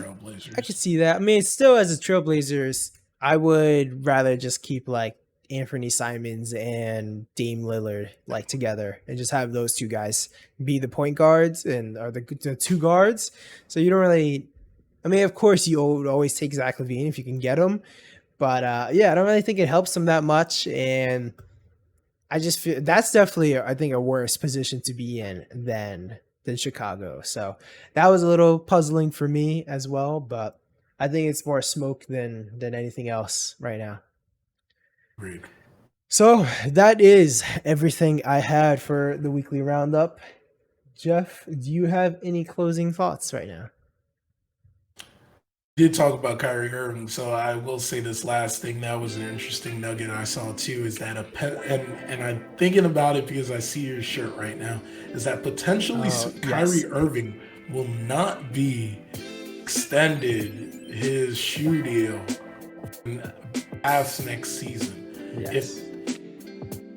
that. I mean, still as a Trailblazers, I would rather just keep like Anthony Simons and Dame Lillard like together and just have those two guys be the point guards or the two guards. So you don't really, I mean, of course you would always take Zach LaVine if you can get him, but yeah, I don't really think it helps them that much. And I just feel that's definitely, I think, a worse position to be in than Chicago. So that was a little puzzling for me as well, but I think it's more smoke than anything else right now. Agreed. So that is everything I had for the weekly roundup. Jeff, do you have any closing thoughts right now? Did talk about Kyrie Irving, so I will say this last thing. That was an interesting nugget I saw too. Is that and I'm thinking about it because I see your shirt right now. Is that potentially Kyrie Irving will not be extended his shoe deal past next season? Yes.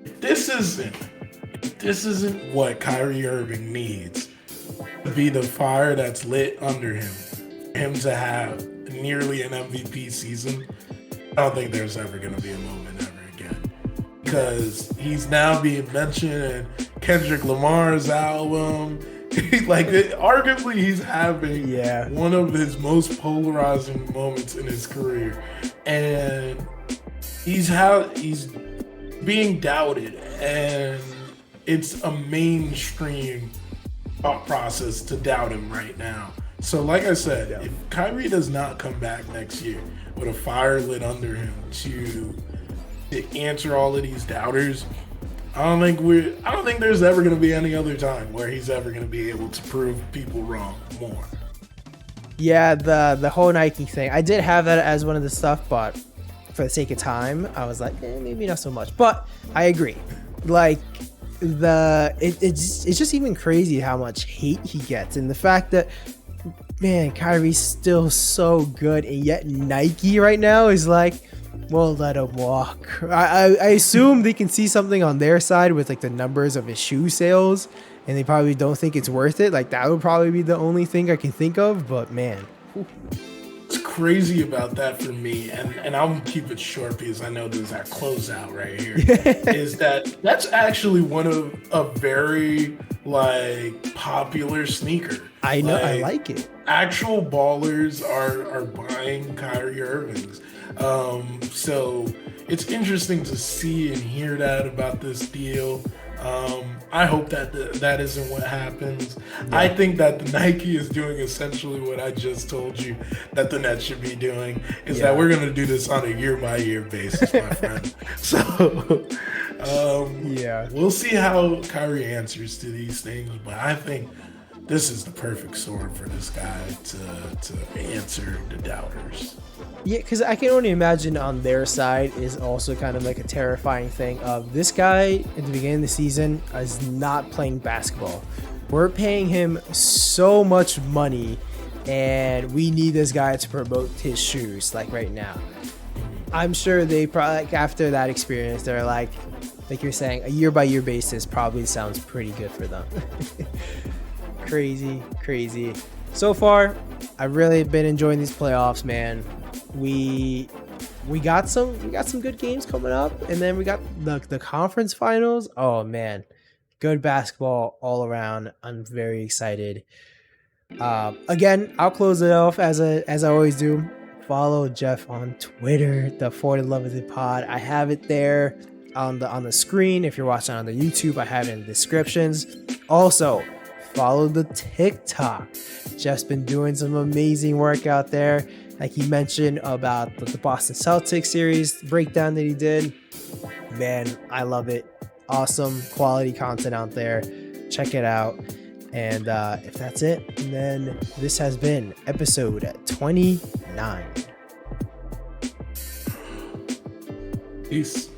If this isn't what Kyrie Irving needs to be the fire that's lit under him to have nearly an MVP season, I don't think there's ever going to be a moment ever again, because he's now being mentioned in Kendrick Lamar's album. Arguably he's having one of his most polarizing moments in his career, and he's being doubted, and it's a mainstream thought process to doubt him right now. So like I said, if Kyrie does not come back next year with a fire lit under him to answer all of these doubters, I don't think there's ever going to be any other time where he's ever going to be able to prove people wrong more. Yeah, the whole Nike thing, I did have that as one of the stuff, but for the sake of time, I was like, maybe not so much. But I agree. Like it's just even crazy how much hate he gets, and the fact that, man, Kyrie's still so good, and yet Nike right now is like, well, let him walk. I assume they can see something on their side with like the numbers of his shoe sales, and they probably don't think it's worth it. Like that would probably be the only thing I can think of. But man, what's crazy about that for me, and I'll keep it short because I know there's our closeout right here, is that's actually one of a very popular sneaker. I know, I like it. Actual ballers are buying Kyrie Irving's. So it's interesting to see and hear that about this deal. I hope that isn't what happens. Yeah. I think that the Nike is doing essentially what I just told you that the Nets should be doing, is that we're going to do this on a year-by-year basis, my friend. So we'll see how Kyrie answers to these things, but I think this is the perfect sword for this guy to answer the doubters. Yeah, because I can only imagine on their side is also kind of like a terrifying thing of this guy at the beginning of the season is not playing basketball. We're paying him so much money, and we need this guy to promote his shoes like right now. I'm sure they probably, after that experience, they're like you're saying, a year-by-year basis probably sounds pretty good for them. Crazy. So far, I've really been enjoying these playoffs, man. We we got some good games coming up, and then we got the conference finals. Oh man, good basketball all around. I'm very excited. Again, I'll close it off as I always do. Follow Jeff on Twitter, the 4TLOTG pod. I have it there on the screen. If you're watching on the YouTube, I have it in the descriptions. Also, follow the TikTok. Jeff's been doing some amazing work out there. Like he mentioned about the Boston Celtics series breakdown that he did. Man, I love it. Awesome quality content out there. Check it out. And if that's it, then this has been episode 29. Peace.